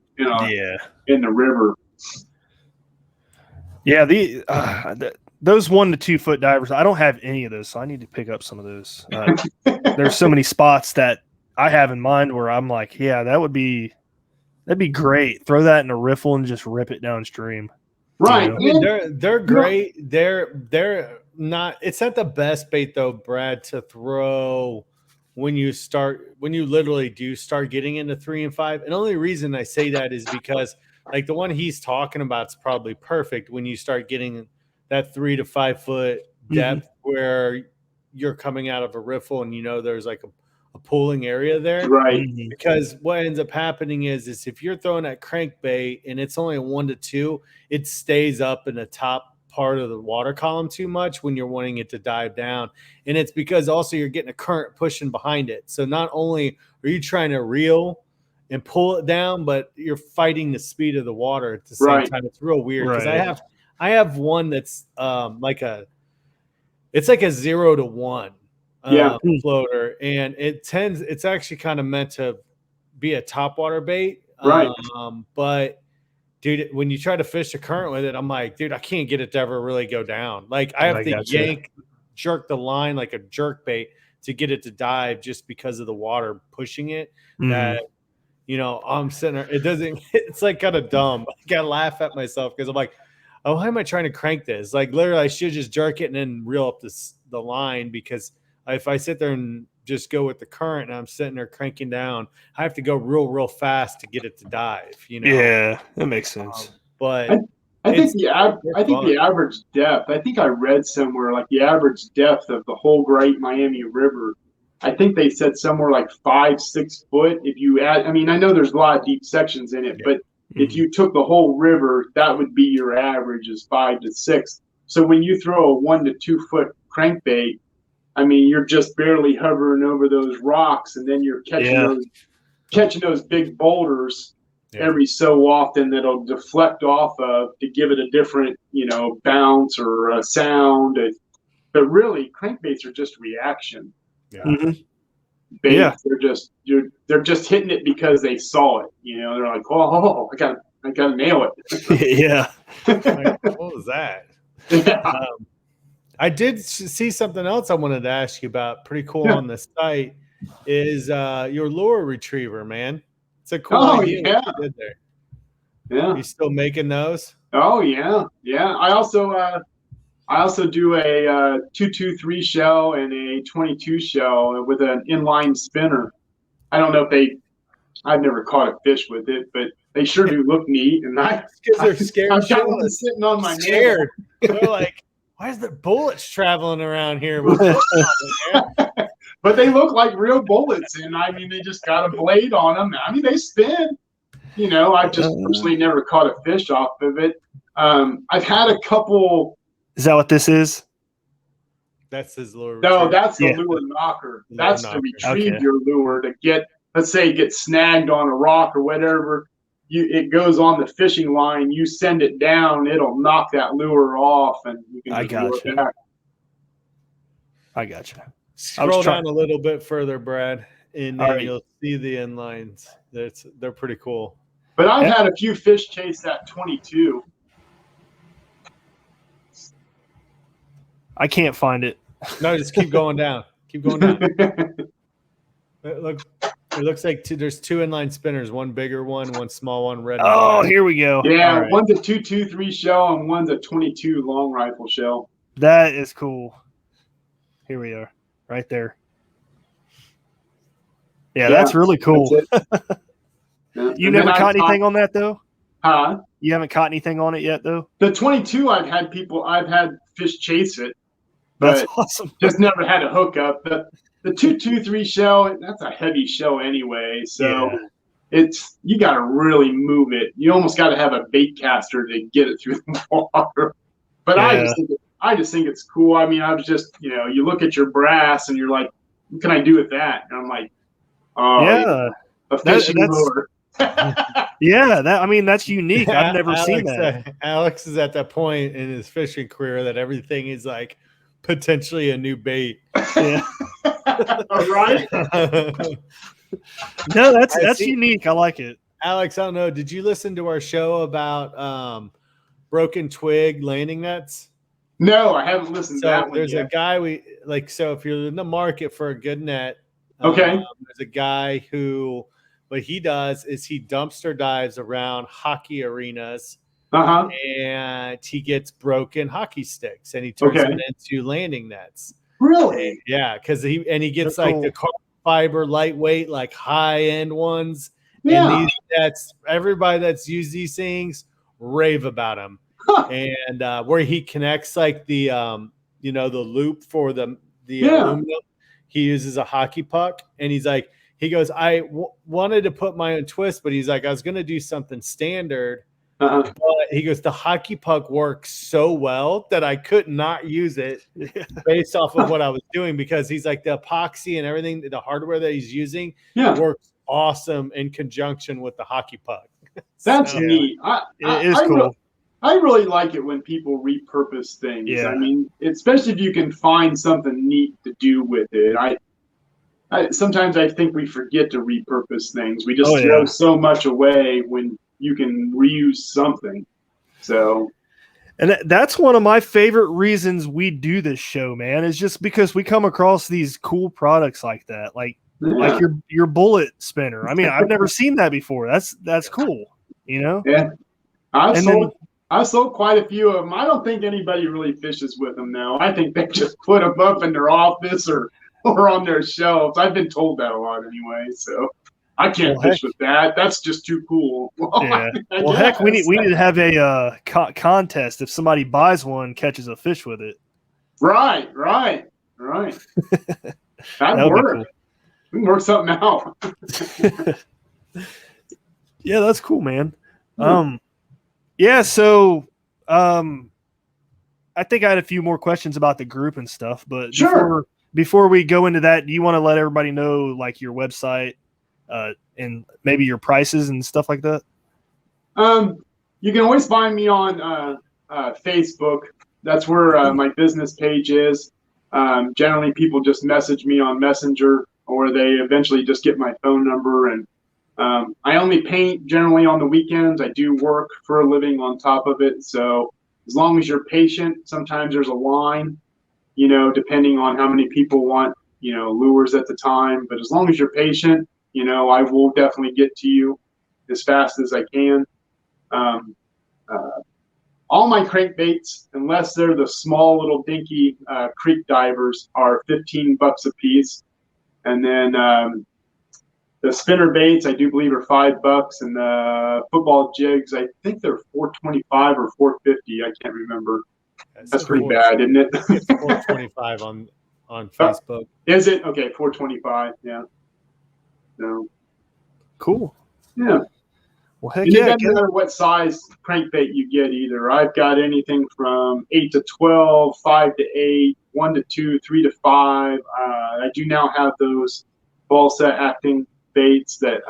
in the river. Yeah, those 1 to 2 foot divers, I don't have any of those, so I need to pick up some of those. There's so many spots that I have in mind where I'm like, yeah, that'd be great. Throw that in a riffle and just rip it downstream. Right. I mean, they're great. They're not. It's not the best bait though, Brad, to throw when you literally do start getting into 3 and 5. And the only reason I say that is because like the one he's talking about is probably perfect when you start getting that 3 to 5 foot depth where you're coming out of a riffle and there's like a pooling area there. Right. Because what ends up happening is if you're throwing that crankbait and it's only a 1 to 2, it stays up in the top part of the water column too much when you're wanting it to dive down. And it's because also you're getting a current pushing behind it. So not only are you trying to reel and pull it down, but you're fighting the speed of the water at the same time. It's real weird because I have one that's it's like a 0 to 1 floater, and it's actually kind of meant to be a topwater bait. Right. But dude, when you try to fish a current with it, I'm like, dude, I can't get it to ever really go down. Like I have to jerk the line like a jerk bait to get it to dive just because of the water pushing it. That I'm sitting there. It's like kind of dumb. I gotta laugh at myself because I'm like, oh, why am I trying to crank this? Like literally I should just jerk it and then reel up the line, because if I sit there and just go with the current and I'm sitting there cranking down, I have to go real fast to get it to dive, Yeah, that makes sense. But I think the average depth, I think I read somewhere like the average depth of the whole Great Miami River, I think they said somewhere like 5-6 foot. If you add, I mean, I know there's a lot of deep sections in it, but if you took the whole river, that would be your average is 5 to 6. So when you throw a 1 to 2 foot crankbait, I mean, you're just barely hovering over those rocks, and then you're catching those big boulders every so often that'll deflect off of to give it a different, bounce or a sound. But really, crankbaits are just reaction. Baits, they're just hitting it because they saw it. They're like, oh, I gotta nail it. Yeah. What was that? I did see something else I wanted to ask you about. Pretty cool on the site is your lure retriever, man. It's a cool idea what you did there. Yeah. You still making those? Oh yeah. I also do a 223 shell and a 22 shell with an inline spinner. I don't know if I've never caught a fish with it, but they sure do look neat. And because they're scared. I've got one sitting on my nail. They're like, why is there bullets traveling around here? But they look like real bullets, and I mean, they just got a blade on them. I mean, they spin. I've just personally never caught a fish off of it. I've had a couple. Is that what this is? That's his lure. No, that's the lure knocker. That's to retrieve your lure to get, let's say, get snagged on a rock or whatever. It goes on the fishing line. You send it down, it'll knock that lure off, and you can lure it back. I gotcha. Scroll down a little bit further, Brad, and then you'll see the inlines. They're pretty cool. But I've had a few fish chase that 22. I can't find it. No, just keep going down. Keep going down. It looks like there's 2 inline spinners, one bigger one small one, red. Oh, here we go. Yeah, right. One's a 223 shell and one's a 22 long rifle shell. That is cool. Here we are, right there. Yeah, that's really cool. You never caught anything on that though? Huh? You haven't caught anything on it yet though? The 22, I've had fish chase it. But that's awesome. Just never had a hookup. The 223 shell, that's a heavy shell anyway. So you got to really move it. You almost got to have a bait caster to get it through the water. But I just think it's cool. I mean, I was just, you look at your brass and you're like, what can I do with that? And I'm like, a fishing lure. That's unique. I've never seen that. Alex is at that point in his fishing career that everything is like potentially a new bait. Yeah. Right? No, that's unique. I like it. Alex, I don't know. Did you listen to our show about broken twig landing nets? No, I haven't listened to that one there's yet. A guy so if you're in the market for a good net, okay. There's a guy who what he does is he dumpster dives around hockey arenas. And he gets broken hockey sticks and he turns them into landing nets. Really? Yeah, because he gets like the carbon fiber, lightweight, like high end ones. Yeah. And these nets, everybody that's used these things rave about them. and where he connects like the the loop for the Yeah. aluminum. He uses a hockey puck, and he's like, he goes, I wanted to put my own twist, but he's like, I was going to do something standard. But he goes, the hockey puck works so well that I could not use it based off of what I was doing, because he's like, the epoxy and everything, the hardware that he's using works awesome in conjunction with the hockey puck. That's neat. It is cool. I really like it when people repurpose things. Yeah. I mean, especially if you can find something neat to do with it. Sometimes I think we forget to repurpose things. We just throw so much away when you can reuse something. So, and that's one of my favorite reasons we do this show, man, is just because we come across these cool products like that, like your bullet spinner. I mean, I've never seen that before. That's cool, you know? Yeah. I sold quite a few of them. I don't think anybody really fishes with them now. I think they just put them up in their office or on their shelves. I've been told that a lot anyway, so I can't fish with that. That's just too cool. Yeah. Well, heck, we need to have a contest. If somebody buys one, catches a fish with it. Right. That'd work. Cool. We can work something out. Yeah, that's cool, man. Yeah, so I think I had a few more questions about the group and stuff, but before we go into that, do you want to let everybody know like your website and maybe your prices and stuff like that? You can always find me on Facebook. That's where my business page is. Generally, people just message me on Messenger, or they eventually just get my phone number. And I only paint generally on the weekends. I do work for a living on top of it. So as long as you're patient, sometimes there's a line, depending on how many people want, lures at the time. But as long as you're patient, I will definitely get to you as fast as I can. All my crankbaits, unless they're the small little dinky creek divers, are $15 a piece. And then the spinner baits, I do believe, are $5, and the football jigs, I think they're $4.25 or $4.50. I can't remember. That's pretty bad, isn't it? It's $4.25 on Facebook. Is it? Okay, $4.25. Yeah. So cool. Yeah. Well, heck and yeah. It doesn't matter what size crankbait you get either. I've got anything from 8 to 12, 5 to 8, 1 to 2, 3 to 5. I do now have those balsa acting baits that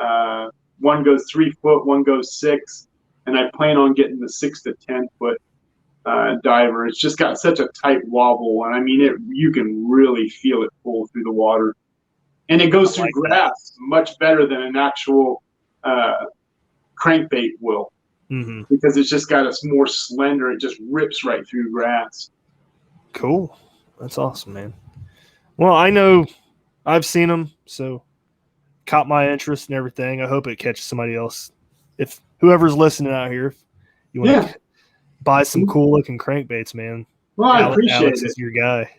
one goes 3 foot, one goes 6, and I plan on getting the 6 to 10 foot diver. It's just got such a tight wobble, and I mean you can really feel it pull through the water, and it goes through grass much better than an actual crankbait will, because it's just got a more slender. It just rips right through grass. Cool, that's awesome, man. Well, I know I've seen them, so caught my interest and everything. I hope it catches somebody else. If whoever's listening out here, if you want to buy some cool looking crankbaits, man. Well, I appreciate Alex it. Is your guy.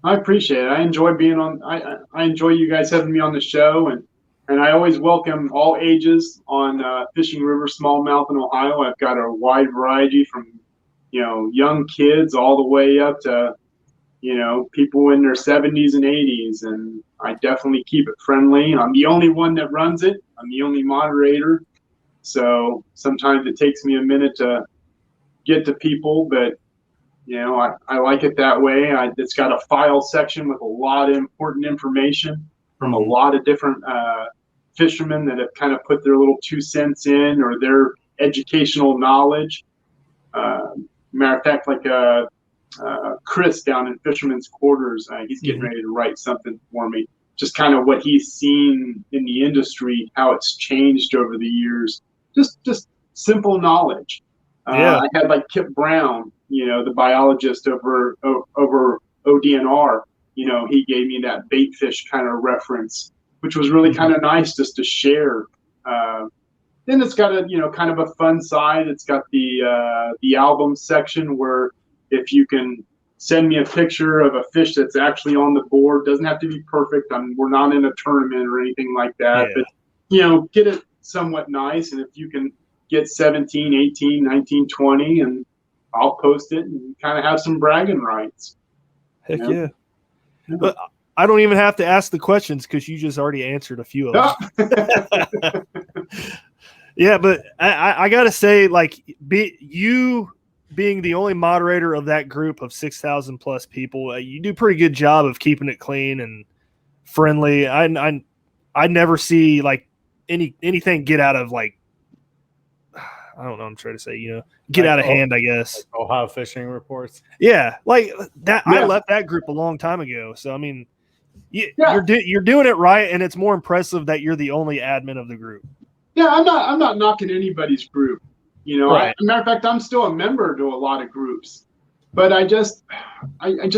I appreciate it. I enjoy being on. I enjoy you guys having me on the show, and I always welcome all ages on Fishing River Smallmouth in Ohio. I've got a wide variety from young kids all the way up to people in their 70s and 80s, and I definitely keep it friendly. I'm the only one that runs it. I'm the only moderator, so sometimes it takes me a minute to get to people, but I like it that way. It's got a file section with a lot of important information from a lot of different fishermen that have kind of put their little 2 cents in, or their educational knowledge. Matter of fact, like Chris down in Fisherman's Quarters, he's getting ready to write something for me. Just kind of what he's seen in the industry, how it's changed over the years. Just simple knowledge. I had like Kip Brown, the biologist over ODNR. He gave me that bait fish kind of reference, which was really kind of nice just to share. Then it's got a kind of a fun side. It's got the album section where if you can send me a picture of a fish that's actually on the board, doesn't have to be perfect. We're not in a tournament or anything like that, but get it somewhat nice. And if you can get 17, 18, 19, 20, and I'll post it and kind of have some bragging rights. Heck Yeah. yeah. But I don't even have to ask the questions because you just already answered a few of them. Yeah, but I got to say, like, you being the only moderator of that group of 6,000 plus people, you do a pretty good job of keeping it clean and friendly. I never see like anything get out of like, I don't know what I'm trying to say, get Like, out of hand, I guess. Like Ohio fishing reports. Yeah, like that. Yeah. I left that group a long time ago. So I mean, Yeah. you're doing it right, and it's more impressive that you're the only admin of the group. Yeah, I'm not knocking anybody's group. Right. Matter of fact, I'm still a member to a lot of groups, but I just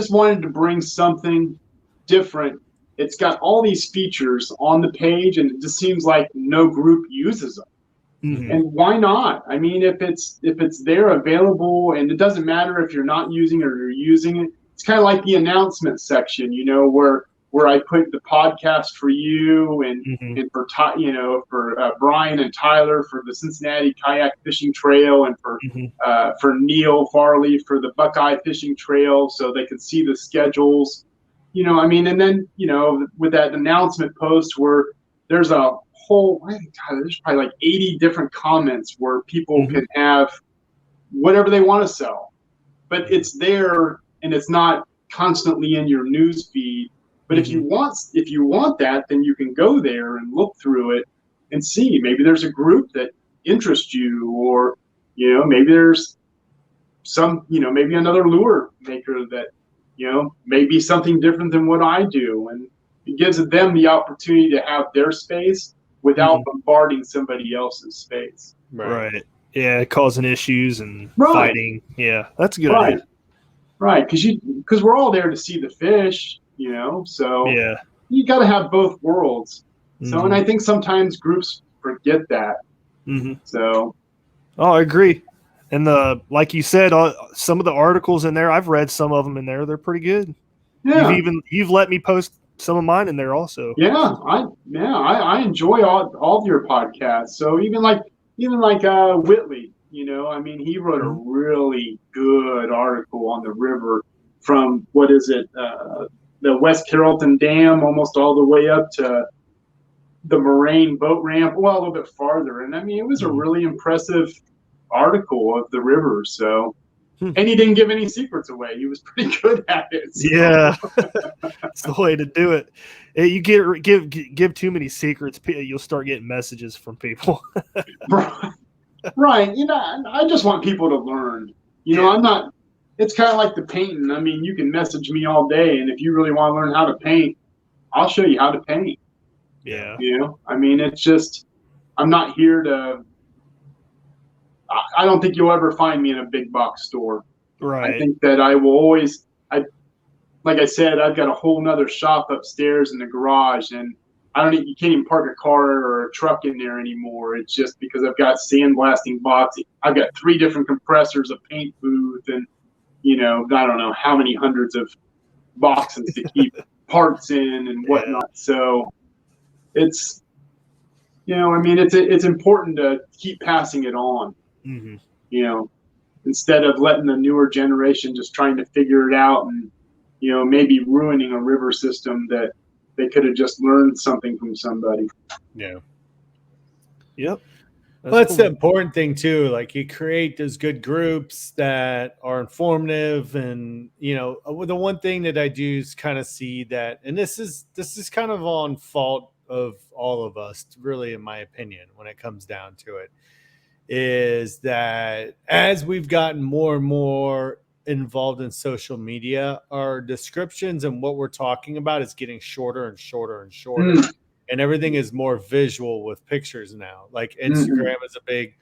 wanted to bring something different. It's got all these features on the page, and it just seems like no group uses them. Mm-hmm. And why not? I mean, if it's there available, and it doesn't matter if you're not using it or you're using it. It's kind of like the announcement section, where I put the podcast for you and for Brian and Tyler for the Cincinnati Kayak Fishing Trail, and for Neil Farley for the Buckeye Fishing Trail, so they could see the schedules. And then with that announcement post where there's a whole, there's probably like 80 different comments where people can have whatever they want to sell, but it's there and it's not constantly in your news feed. But if you want that, then you can go there and look through it and see maybe there's a group that interests you, or maybe there's some maybe another lure maker that may be something different than what I do, and it gives them the opportunity to have their space without bombarding somebody else's space. Right. Yeah, causing issues and fighting. Yeah, that's a good idea. Right, because we're all there to see the fish. So yeah, you got to have both worlds. So, and I think sometimes groups forget that. So, I agree. And like you said, some of the articles in there, I've read some of them in there. They're pretty good. Yeah. You've let me post some of mine in there also. Yeah, I enjoy all of your podcasts. So even like Whitley, he wrote a really good article on the river from the West Carrollton Dam almost all the way up to the Moraine boat ramp, well, a little bit farther. And it was a really impressive article of the river. So, and he didn't give any secrets away. He was pretty good at it. So. Yeah, it's the way to do it. You give too many secrets, you'll start getting messages from people. Right. I just want people to learn. I'm not. It's kind of like the painting. You can message me all day, and if you really want to learn how to paint, I'll show you how to paint. Yeah. It's just, I'm not here to. I don't think you'll ever find me in a big box store. Right. I think that I will always. Like I said, I've got a whole nother shop upstairs in the garage, and you can't even park a car or a truck in there anymore. It's just because I've got sandblasting boxes. I've got 3 different compressors, a paint booth, and I don't know how many hundreds of boxes to keep parts in and whatnot. So it's, it's important to keep passing it on, instead of letting the newer generation just trying to figure it out and, maybe ruining a river system that they could have just learned something from somebody. Yeah. Yep. That's the important thing too. Like, you create those good groups that are informative, and the one thing that I do is kind of see that, and this is kind of on fault of all of us, really, in my opinion, when it comes down to it, is that as we've gotten more and more involved in social media, our descriptions and what we're talking about is getting shorter and shorter and shorter. And everything is more visual with pictures now. Like Instagram is a big,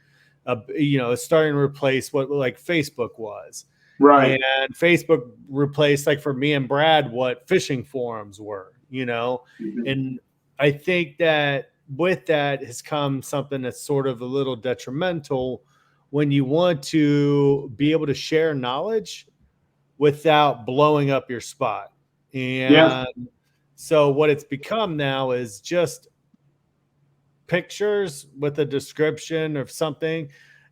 it's starting to replace what like Facebook was. Right. And Facebook replaced, like for me and Brad, what fishing forums were, And I think that with that has come something that's sort of a little detrimental when you want to be able to share knowledge without blowing up your spot. And so what it's become now is just pictures with a description of something.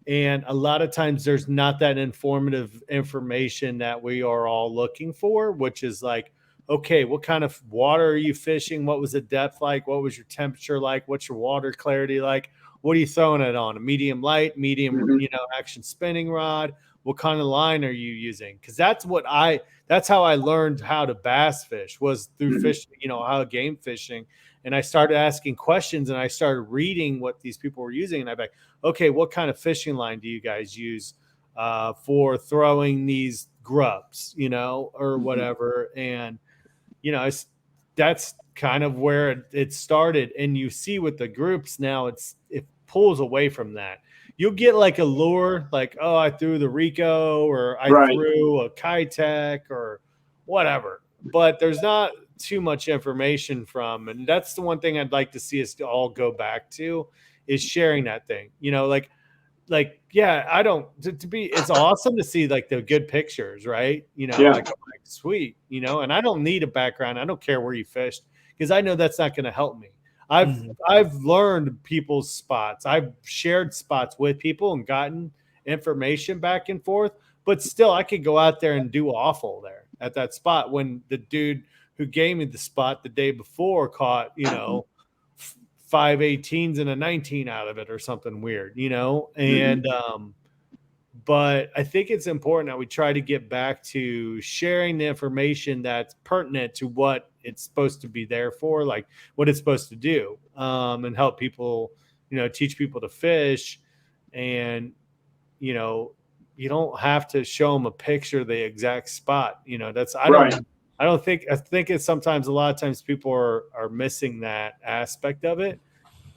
And a lot of times there's not that informative information that we are all looking for, which is like, okay, what kind of water are you fishing? What was the depth like? What was your temperature like? What's your water clarity like? What are you throwing it on? A medium light, medium, action spinning rod? What kind of line are you using? Because that's how I learned how to bass fish, was through fishing, how game fishing. And I started asking questions and I started reading what these people were using. And I'd be like, okay, what kind of fishing line do you guys use for throwing these grubs, or whatever? And, that's kind of where it started. And you see with the groups now, it pulls away from that. You'll get like a lure, like, oh, I threw the Rico, or I threw a Kitech or whatever. But there's not too much information from, and that's the one thing I'd like to see us all go back to, is sharing that thing. Yeah, it's awesome to see like the good pictures, right? Like sweet, and I don't need a background. I don't care where you fished, because I know that's not going to help me. I've learned people's spots. I've shared spots with people and gotten information back and forth, but still I could go out there and do awful there at that spot when the dude who gave me the spot the day before caught, 5 18s and a 19 out of it or something weird, and but I think it's important that we try to get back to sharing the information that's pertinent to what it's supposed to be there for, like what it's supposed to do, and help people, teach people to fish. And, you don't have to show them a picture of the exact spot. I think it's sometimes, a lot of times people are missing that aspect of it.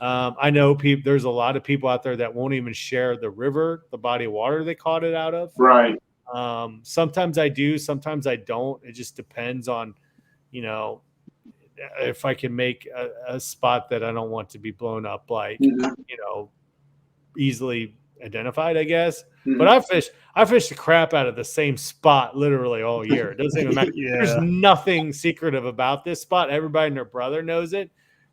I know there's a lot of people out there that won't even share the river, the body of water they caught it out of. Right. Sometimes I do, sometimes I don't. It just depends on, if I can make a spot that I don't want to be blown up, like, easily identified, I guess. But I fish the crap out of the same spot literally all year. It doesn't even matter. There's nothing secretive about this spot. Everybody and their brother knows it.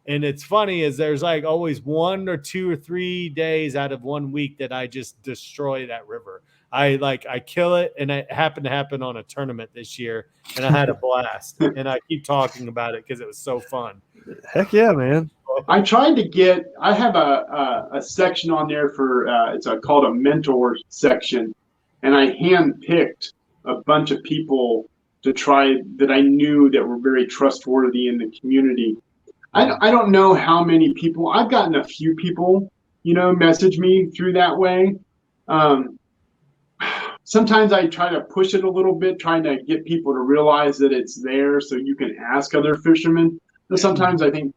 And it's funny is there's like always 1 or 2 or 3 days out of 1 week that I just destroy that river. I kill it, and it happened to happen on a tournament this year, and I had a blast. And I keep talking about it because it was so fun. Heck yeah, man. I have a section on there for it's called a mentor section, and I handpicked a bunch of people to try that I knew that were very trustworthy in the community. I don't know how many people. I've gotten a few people, message me through that way. Sometimes I try to push it a little bit, trying to get people to realize that it's there so you can ask other fishermen. But sometimes I think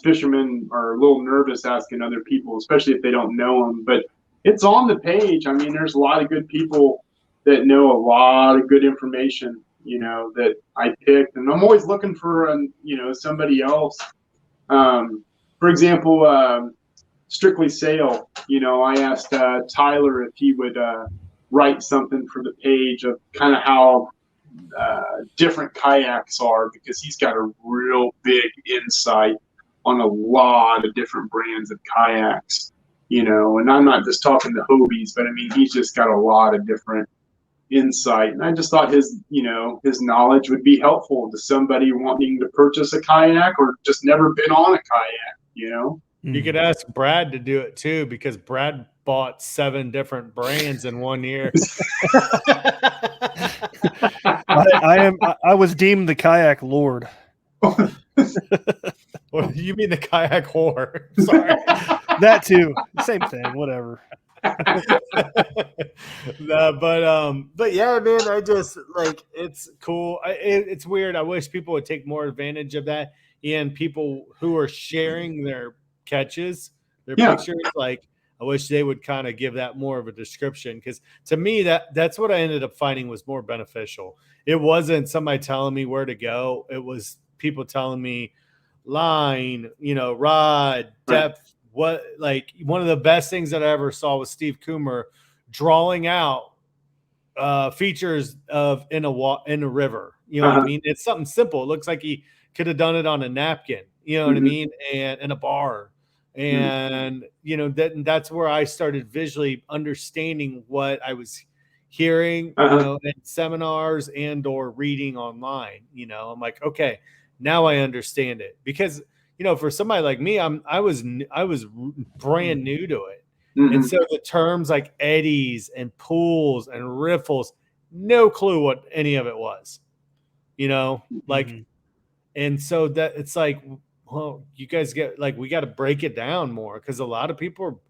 fishermen are a little nervous asking other people, especially if they don't know them. But it's on the page. I mean, there's a lot of good people that know a lot of good information, that I picked. And I'm always looking for, somebody else. For example, Strictly Sail, I asked Tyler if he would write something for the page of kind of how different kayaks are, because he's got a real big insight on a lot of different brands of kayaks, and I'm not just talking the Hobies, but I mean, he's just got a lot of different insight. And I just thought his knowledge would be helpful to somebody wanting to purchase a kayak or just never been on a kayak, You could ask Brad to do it too, because Brad bought 7 different brands in 1 year. I was deemed the kayak lord. Well, you mean the kayak whore? Sorry. That too. Same thing. Whatever. But yeah, man, I just it's cool. It's weird. I wish people would take more advantage of that, and people who are sharing their catches, their pictures. I wish they would kind of give that more of a description, because to me that's what I ended up finding was more beneficial. It wasn't somebody telling me where to go. It was people telling me line, rod, depth. What, one of the best things that I ever saw was Steve Coomer drawing out features of in a river. You know what I mean? It's something simple. It looks like he could have done it on a napkin. You know what I mean? And in a bar. And, that's where I started visually understanding what I was hearing, in seminars and or reading online. I'm like, okay, now I understand it. Because, for somebody like me, I was brand new to it. And so the terms like eddies and pools and riffles, no clue what any of it was, and so that it's like, well, you guys we got to break it down more, because a lot of people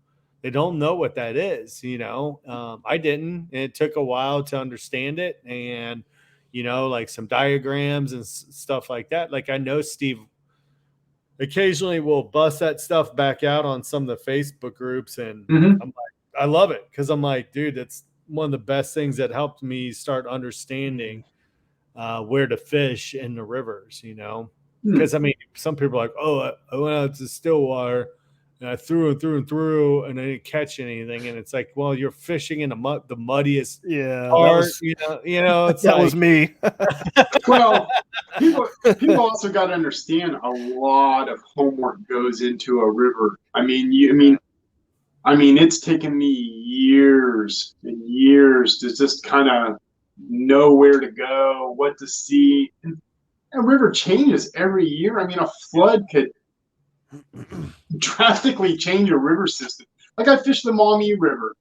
they don't know what that is. I didn't, and it took a while to understand it, and like some diagrams and stuff like that. Like, I know Steve occasionally will bust that stuff back out on some of the Facebook groups, and I'm like, I love it, because I'm like, dude, that's one of the best things that helped me start understanding where to fish in the rivers, because I mean, some people are like, oh, I went out to Stillwater and I threw and threw and I didn't catch anything, and it's like, well, you're fishing in the muddiest part, it's that was me. Well, people also got to understand a lot of homework goes into a river. I mean, it's taken me years and years to just kind of know where to go, what to see. And a river changes every year. I mean, a flood could drastically change a river system. Like, I fish the Maumee River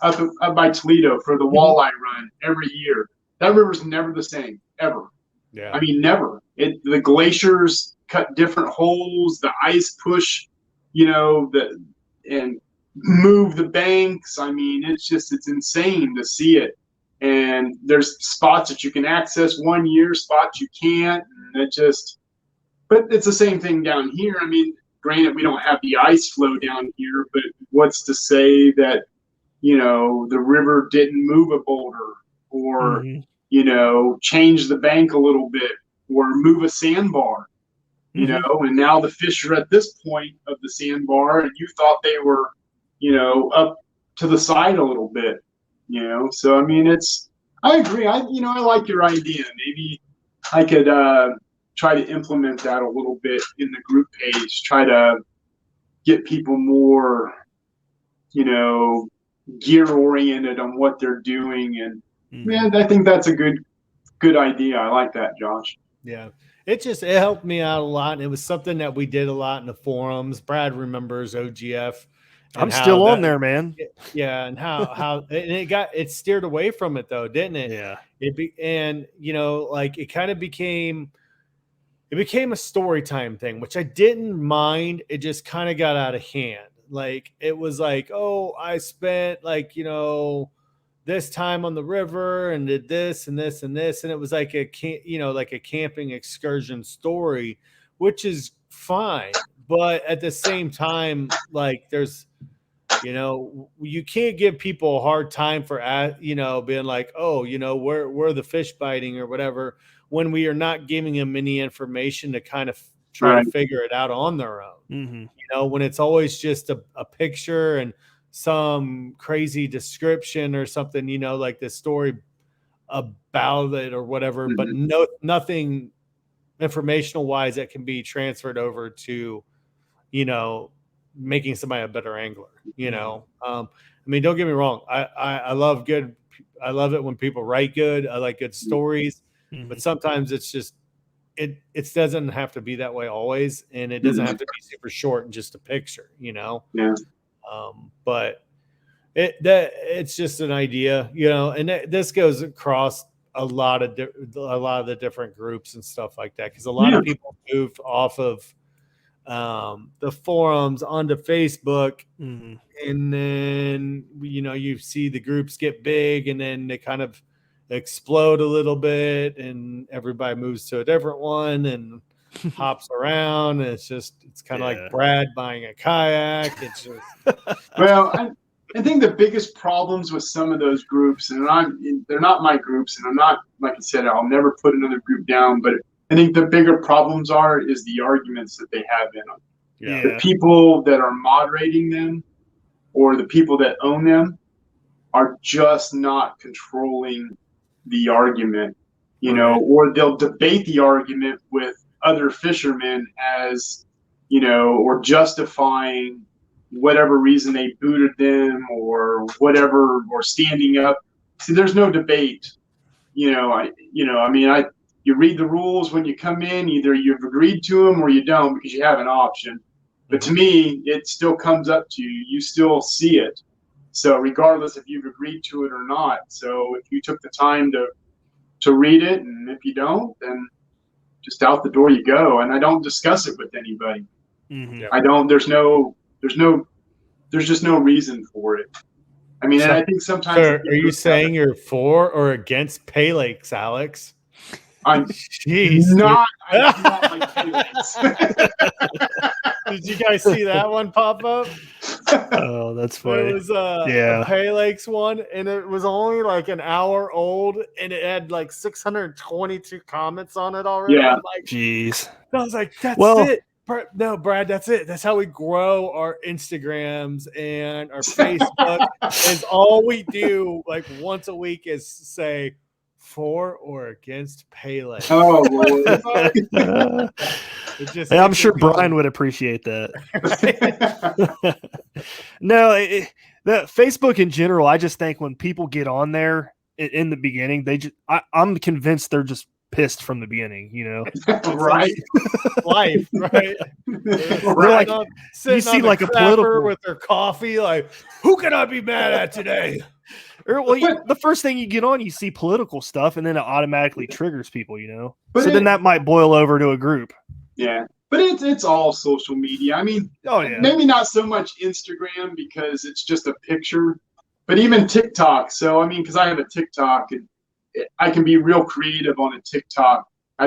up by Toledo for the walleye run every year. That river's never the same, ever. Yeah. I mean, never. The glaciers cut different holes, the ice push, and move the banks. I mean, it's insane to see it. And there's spots that you can access one year, spots you can't. And but it's the same thing down here. I mean, granted, we don't have the ice flow down here, but what's to say that, the river didn't move a boulder, or, change the bank a little bit, or move a sandbar, and now the fish are at this point of the sandbar, and you thought they were, up to the side a little bit, So, I mean, I agree. I like your idea. Maybe I could try to implement that a little bit in the group page, try to get people more, gear oriented on what they're doing. And man, I think that's a good idea. I like that, Josh. Yeah. It helped me out a lot. And it was something that we did a lot in the forums. Brad remembers OGF. I'm still on there, man. Yeah. And how it steered away from it though, didn't it? Yeah. It kind of became a story time thing, which I didn't mind. It just kind of got out of hand. Like, it was like, oh, I spent this time on the river and did this and this and this. And it was like a camping excursion story, which is fine. But at the same time, like, there's, you can't give people a hard time for, being like, oh, where the fish biting or whatever, when we are not giving them any information to kind of try to figure it out on their own. When it's always just a picture and some crazy description or something, like this story about it or whatever, but nothing informational wise that can be transferred over to, making somebody a better angler, I mean, don't get me wrong. I love it when people write good. I like good stories, but sometimes it's just, it doesn't have to be that way always. And it doesn't have to be super short and just a picture, Yeah. But it's just an idea, and this goes across a lot of the different groups and stuff like that. Cause a lot of people moved off of the forums onto Facebook, and then you see the groups get big, and then they kind of explode a little bit, and everybody moves to a different one and hops around, and it's kind of like Brad buying a kayak. It's just well, I think the biggest problems with some of those groups, and they're not my groups, and I'm not, like I said, I'll never put another group down, but I think the bigger problems is the arguments that they have in them. Yeah. The people that are moderating them, or the people that own them, are just not controlling the argument, or they'll debate the argument with other fishermen as, or justifying whatever reason they booted them or whatever, or standing up. See, there's no debate. You read the rules when you come in, either you've agreed to them or you don't because you have an option. But to me, it still comes up to you. You still see it. So regardless if you've agreed to it or not. So if you took the time to read it, and if you don't, then just out the door you go. And I don't discuss it with anybody. Mm-hmm. I don't. There's just no reason for it. I mean, and I think sometimes. So are you saying you're for or against pay lakes, Alex? I'm not. I do not like pay lakes. Did you guys see that one pop up? Oh, that's funny. There was a Pay Lakes one, and it was only like an hour old, and it had like 622 comments on it already. Yeah. I'm like, jeez. I was like, that's it. No, Brad, that's it. That's how we grow our Instagrams and our Facebook. Is all we do like once a week is say for or against Pay Lakes. Oh, Lord. Hey, I'm sure Brian would appreciate that. No, the Facebook in general, I just think when people get on there in the beginning, I'm convinced they're just pissed from the beginning, Right. Life, right? Right. You see like a political with their coffee, like, who can I be mad at today? Or, the first thing you get on, you see political stuff, and then it automatically triggers people, But then that might boil over to a group. Yeah, but it's all social media. I mean, maybe not so much Instagram because it's just a picture, but even TikTok. So, I mean, because I have a TikTok, and I can be real creative on a TikTok. I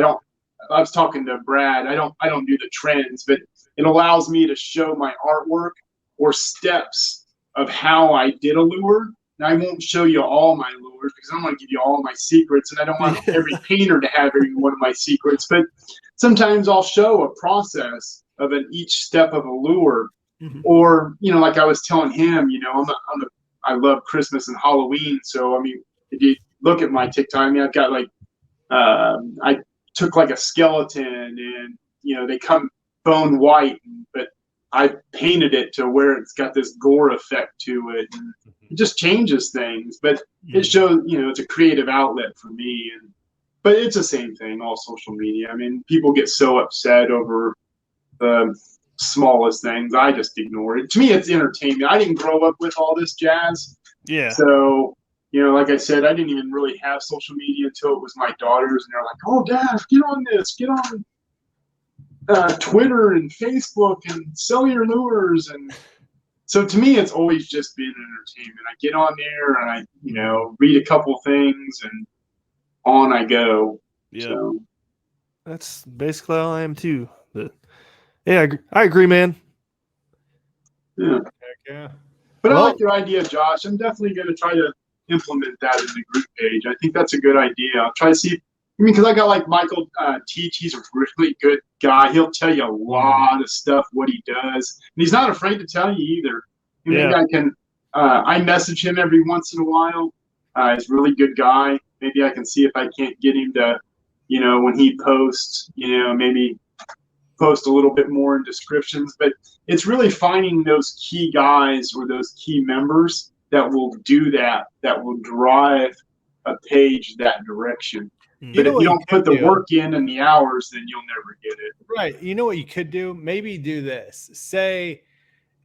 was talking to Brad. I don't do the trends, but it allows me to show my artwork or steps of how I did a lure. Now, I won't show you all my lures because I don't want to give you all my secrets, and I don't want every painter to have every one of my secrets. But sometimes I'll show a process of each step of a lure, or like I was telling him, I love Christmas and Halloween. So I mean, if you look at my TikTok, I mean, I've got like I took like a skeleton, and they come bone white, but I painted it to where it's got this gore effect to it. And it just changes things, but it shows, it's a creative outlet for me. But it's the same thing, all social media. I mean, people get so upset over the smallest things. I just ignore it. To me, it's entertainment. I didn't grow up with all this jazz. Yeah. So, like I said, I didn't even really have social media until it was my daughters. And they're like, oh, Dad, get on this. Get on Twitter and Facebook and sell your lures. And so to me, it's always just been entertainment. I get on there and I, read a couple things and on I go. Yeah. So. That's basically all I am too. But yeah, I agree, man. Yeah. Heck yeah. But I like your idea, Josh. I'm definitely going to try to implement that in the group page. I think that's a good idea. I'll try to see. Because I got like Michael Teach. He's a really good guy. He'll tell you a lot of stuff, what he does. And he's not afraid to tell you either. And maybe I can, I message him every once in a while. He's a really good guy. Maybe I can see if I can't get him to, when he posts, maybe post a little bit more in descriptions. But it's really finding those key guys or those key members that will do that will drive a page that direction. But if you don't put the work in and the hours, then you'll never get it. Right. You know what you could do? Maybe do this. Say,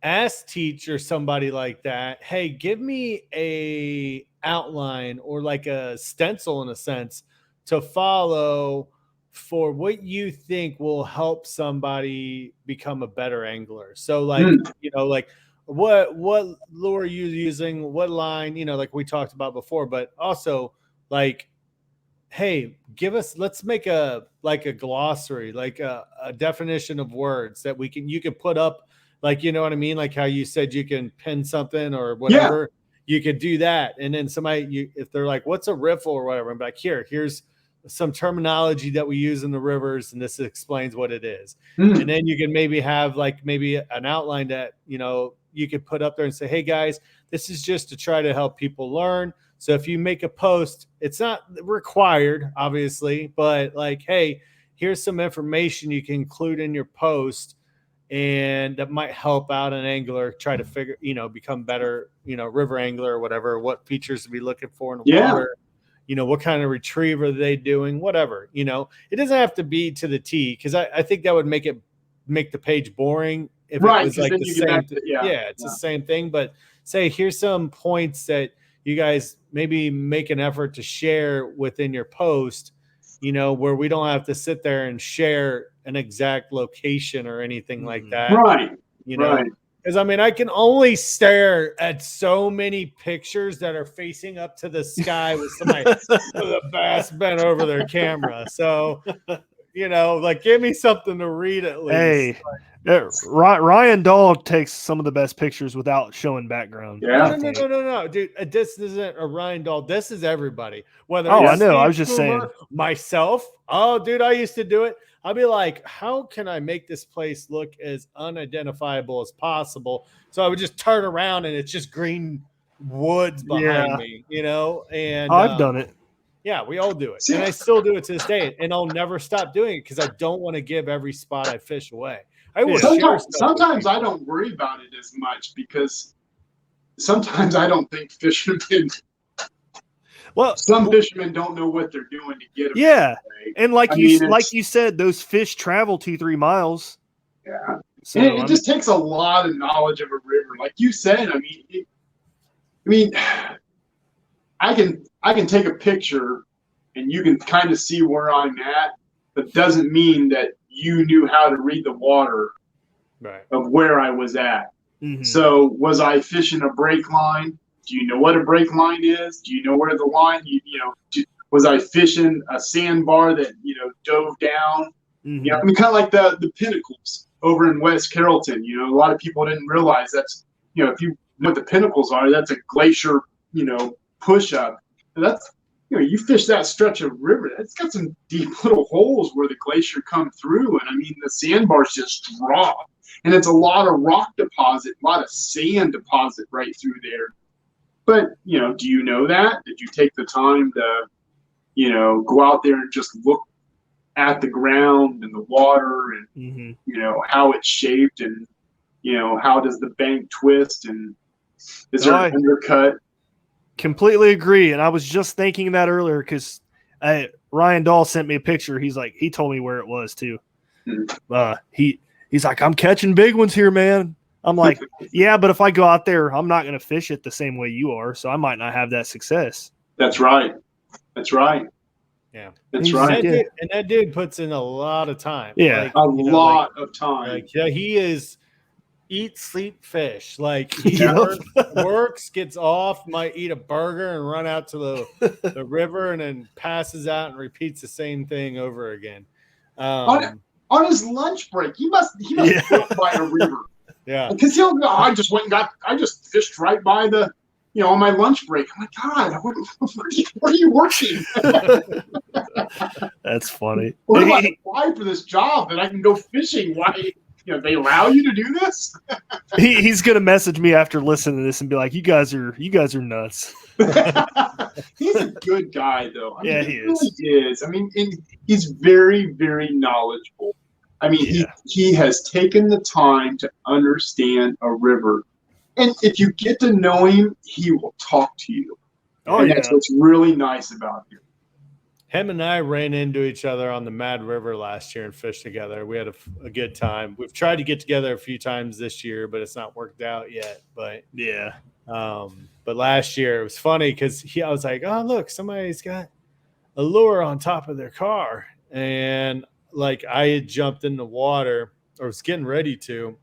ask Teach or somebody like that, hey, give me a outline or like a stencil in a sense to follow for what you think will help somebody become a better angler. So like, like what lure are you using? What line, like we talked about before, but also like, hey, let's make a glossary, like a definition of words that you can put up, like, you know what I mean? Like how you said you can pin something or whatever, you could do that. And then somebody, if they're like, what's a riffle or whatever, I'm like, here's some terminology that we use in the rivers, and this explains what it is. And then you can maybe have like maybe an outline that, you could put up there and say, hey guys, this is just to try to help people learn. So if you make a post, it's not required, obviously, but like, hey, here's some information you can include in your post and that might help out an angler try to figure, become better, river angler or whatever, what features to be looking for in the water, what kind of retrieve are they doing, whatever, it doesn't have to be to the T, because I think that would make the page boring if it was like the same the same thing. But say, here's some points that you guys maybe make an effort to share within your post, where we don't have to sit there and share an exact location or anything like that. Right. Because I can only stare at so many pictures that are facing up to the sky with somebody with a bass bent over their camera. So, give me something to read at least. Hey, Ryan Dahl takes some of the best pictures without showing background. Yeah. No, dude. This isn't a Ryan Dahl. This is everybody. Whether I know. I was just saying. Myself. Oh, dude, I used to do it. I'd be like, how can I make this place look as unidentifiable as possible? So I would just turn around and it's just green woods behind me, and I've done it. Yeah, we all do it. And I still do it to this day. And I'll never stop doing it because I don't want to give every spot I fish away. Sometimes I don't worry about it as much because sometimes I don't think fishermen. Well, some fishermen don't know what they're doing to get them. Yeah, and like you said, those fish travel 2-3 miles. Yeah, so it just takes a lot of knowledge of a river, like you said. I can take a picture, and you can kind of see where I'm at, but doesn't mean that you knew how to read the water of where I was at. Mm-hmm. So was I fishing a break line? Do you know what a break line is? Do you know where the line, was I fishing a sandbar that, dove down? Mm-hmm. Kind of like the pinnacles over in West Carrollton. A lot of people didn't realize that's, if you know what the pinnacles are, that's a glacier, push up. And that's, you fish that stretch of river, it's got some deep little holes where the glacier come through. And the sandbars just drop. And it's a lot of rock deposit, a lot of sand deposit right through there. But, do you know that? Did you take the time to, go out there and just look at the ground and the water and, how it's shaped and, how does the bank twist and is there an undercut? Completely agree. And I was just thinking that earlier because Ryan Dahl sent me a picture. He told me where it was too. He's like, I'm catching big ones here, man. I'm like, yeah, but if I go out there, I'm not going to fish it the same way you are, so I might not have that success. That's right. Yeah. That's right. And that dude puts in a lot of time. Yeah. A lot of time. He is eat, sleep, fish. He works, gets off, might eat a burger and run out to the river and then passes out and repeats the same thing over again. On his lunch break, he must go by a river. Yeah, because he'll go. I just fished right by the, on my lunch break. I'm like, God, where are you working? That's funny. What do I apply for this job that I can go fishing? Why? They allow you to do this? He's gonna message me after listening to this and be like, "You guys are nuts." He's a good guy, though. He is. Really is. And he's very, very knowledgeable. He has taken the time to understand a river. And if you get to know him, he will talk to you. That's what's really nice about him. Him and I ran into each other on the Mad River last year and fished together. We had a good time. We've tried to get together a few times this year, but it's not worked out yet. But yeah. But last year it was funny because I was like, oh, look, somebody's got a lure on top of their car. And I had jumped in the water or was getting ready to,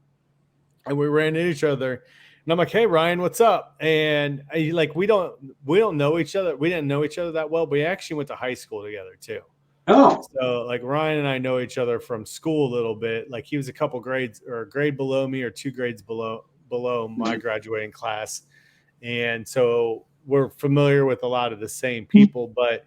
and we ran into each other. And I'm like, hey, Ryan, what's up? And we don't know each other. We didn't know each other that well, but we actually went to high school together too. Oh. So Ryan and I know each other from school a little bit. He was a couple grades or a grade below me or 2 grades below my graduating class. And so we're familiar with a lot of the same people, but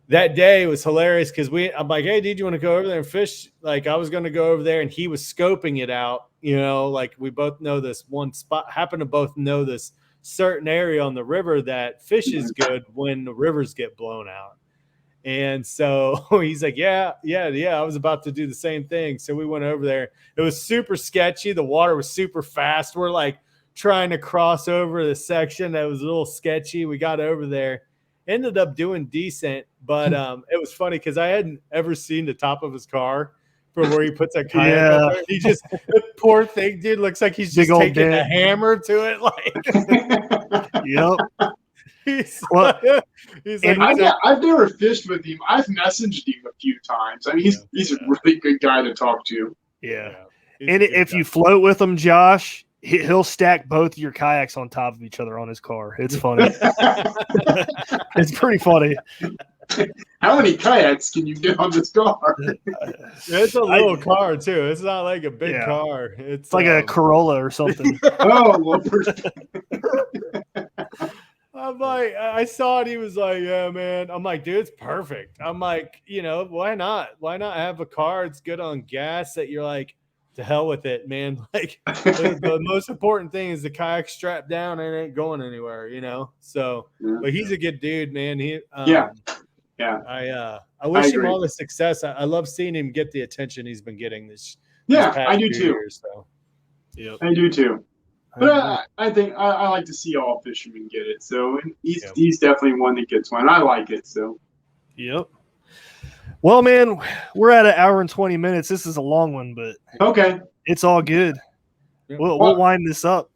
that day was hilarious because I'm like, hey, dude, you want to go over there and fish? I was going to go over there and he was scoping it out. We both know this one spot, happen to both know this certain area on the river that fishes good when the rivers get blown out. And so he's like, yeah, I was about to do the same thing. So we went over there. It was super sketchy. The water was super fast. We're like trying to cross over the section that was a little sketchy. We got over there, ended up doing decent, but it was funny because I hadn't ever seen the top of his car from where he puts a kayak up there. He just, the poor thing, dude, looks like he's just taking a hammer to it. Like, yep. He's like, I've never fished with him. I've messaged him a few times. I mean, he's a really good guy to talk to. Yeah. And if you float with him, Josh, he'll stack both your kayaks on top of each other on his car. It's funny. It's pretty funny. How many kayaks can you get on this car? It's a little car too. It's not like a big car. It's like a Corolla or something. Oh, Lord. I'm like, I saw it. He was like, yeah, man. I'm like, dude, it's perfect. I'm like, why not? Why not have a car? It's good on gas that you're like, to hell with it, man. Like the most important thing is the kayak strapped down and it ain't going anywhere, So, but he's a good dude, man. I wish him all the success. I love seeing him get the attention he's been getting this. I do too. Years, so. Yep. I do too. But I think I like to see all fishermen get it. So he's definitely one that gets one. I like it. So. Yep. Well, man, we're at 1 hour and 20 minutes. This is a long one, but okay, it's all good. We'll wind this up.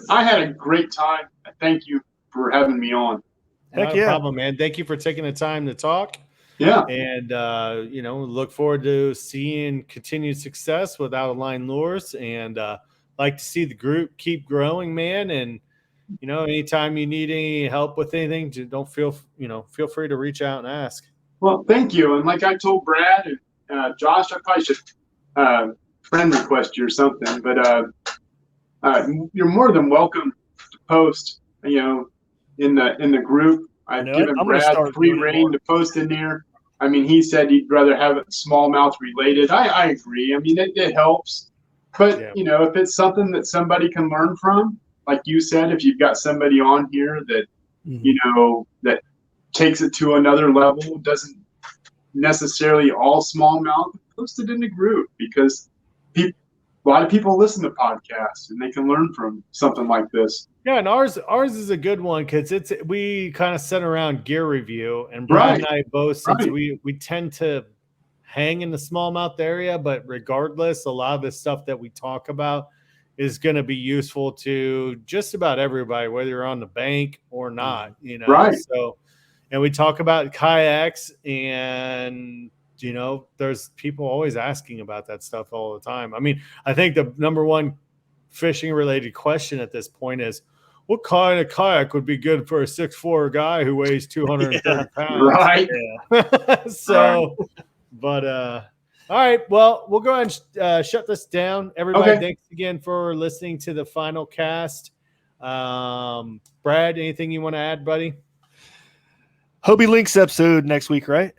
I had a great time. Thank you for having me on. Heck yeah, no problem, man. Thank you for taking the time to talk. Yeah, and look forward to seeing continued success with Out of Line Lures, and like to see the group keep growing, man. And anytime you need any help with anything, don't feel free to reach out and ask. Well, thank you. And like I told Brad and Josh, I probably should friend request you or something. But you're more than welcome to post. In the group, I've given Brad free reign to post in there. I mean, he said he'd rather have it smallmouth related. I agree. I mean, it helps. But if it's something that somebody can learn from, like you said, if you've got somebody on here that that takes it to another level, doesn't necessarily all smallmouth, post it in the group, because a lot of people listen to podcasts and they can learn from something like this. Yeah, and ours is a good one because we kind of sit around gear review, and Brad and I both, since we tend to hang in the smallmouth area, but regardless, a lot of the stuff that we talk about is going to be useful to just about everybody, whether you're on the bank or not, So, and we talk about kayaks, and there's people always asking about that stuff all the time. I mean, I think the number one fishing related question at this point is, what kind of kayak would be good for a 6'4" guy who weighs 230 pounds? Right. Yeah. So, but all right. Well, we'll go ahead and shut this down. Everybody, thanks again for listening to the final cast. Brad, anything you want to add, buddy? Hobie Links episode next week, right?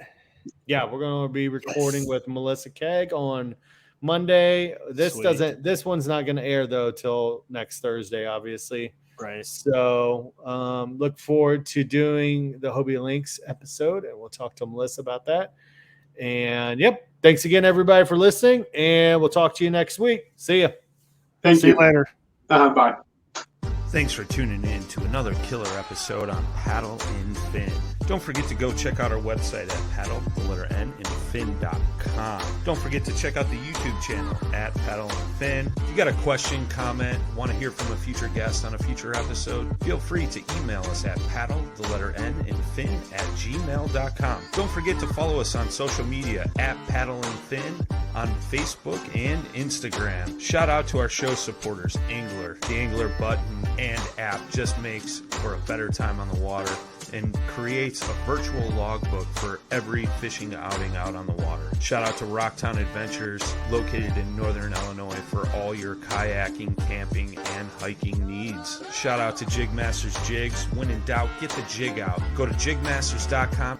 Yeah, we're going to be recording with Melissa Kegg on Monday. This one's not going to air though till next Thursday, obviously. Right. So look forward to doing the Hobie Links episode, and we'll talk to Melissa about that. And thanks again, everybody, for listening, and we'll talk to you next week. See ya. See you later. Bye. Thanks for tuning in to another killer episode on Paddle and Fin. Don't forget to go check out our website at paddle_n_fin.com. Don't forget to check out the YouTube channel at Paddle and Fin. If you got a question, comment, want to hear from a future guest on a future episode, feel free to email us at paddle_n_fin@gmail.com. Don't forget to follow us on social media at Paddle and Fin on Facebook and Instagram. Shout out to our show supporters, Angler. The Angler button and app just makes for a better time on the water and creates a virtual logbook for every fishing outing out on the water. Shout out to Rocktown Adventures, located in northern Illinois, for all your kayaking, camping, and hiking needs. Shout out to Jig Masters Jigs. When in doubt, get the jig out. Go to jigmasters.com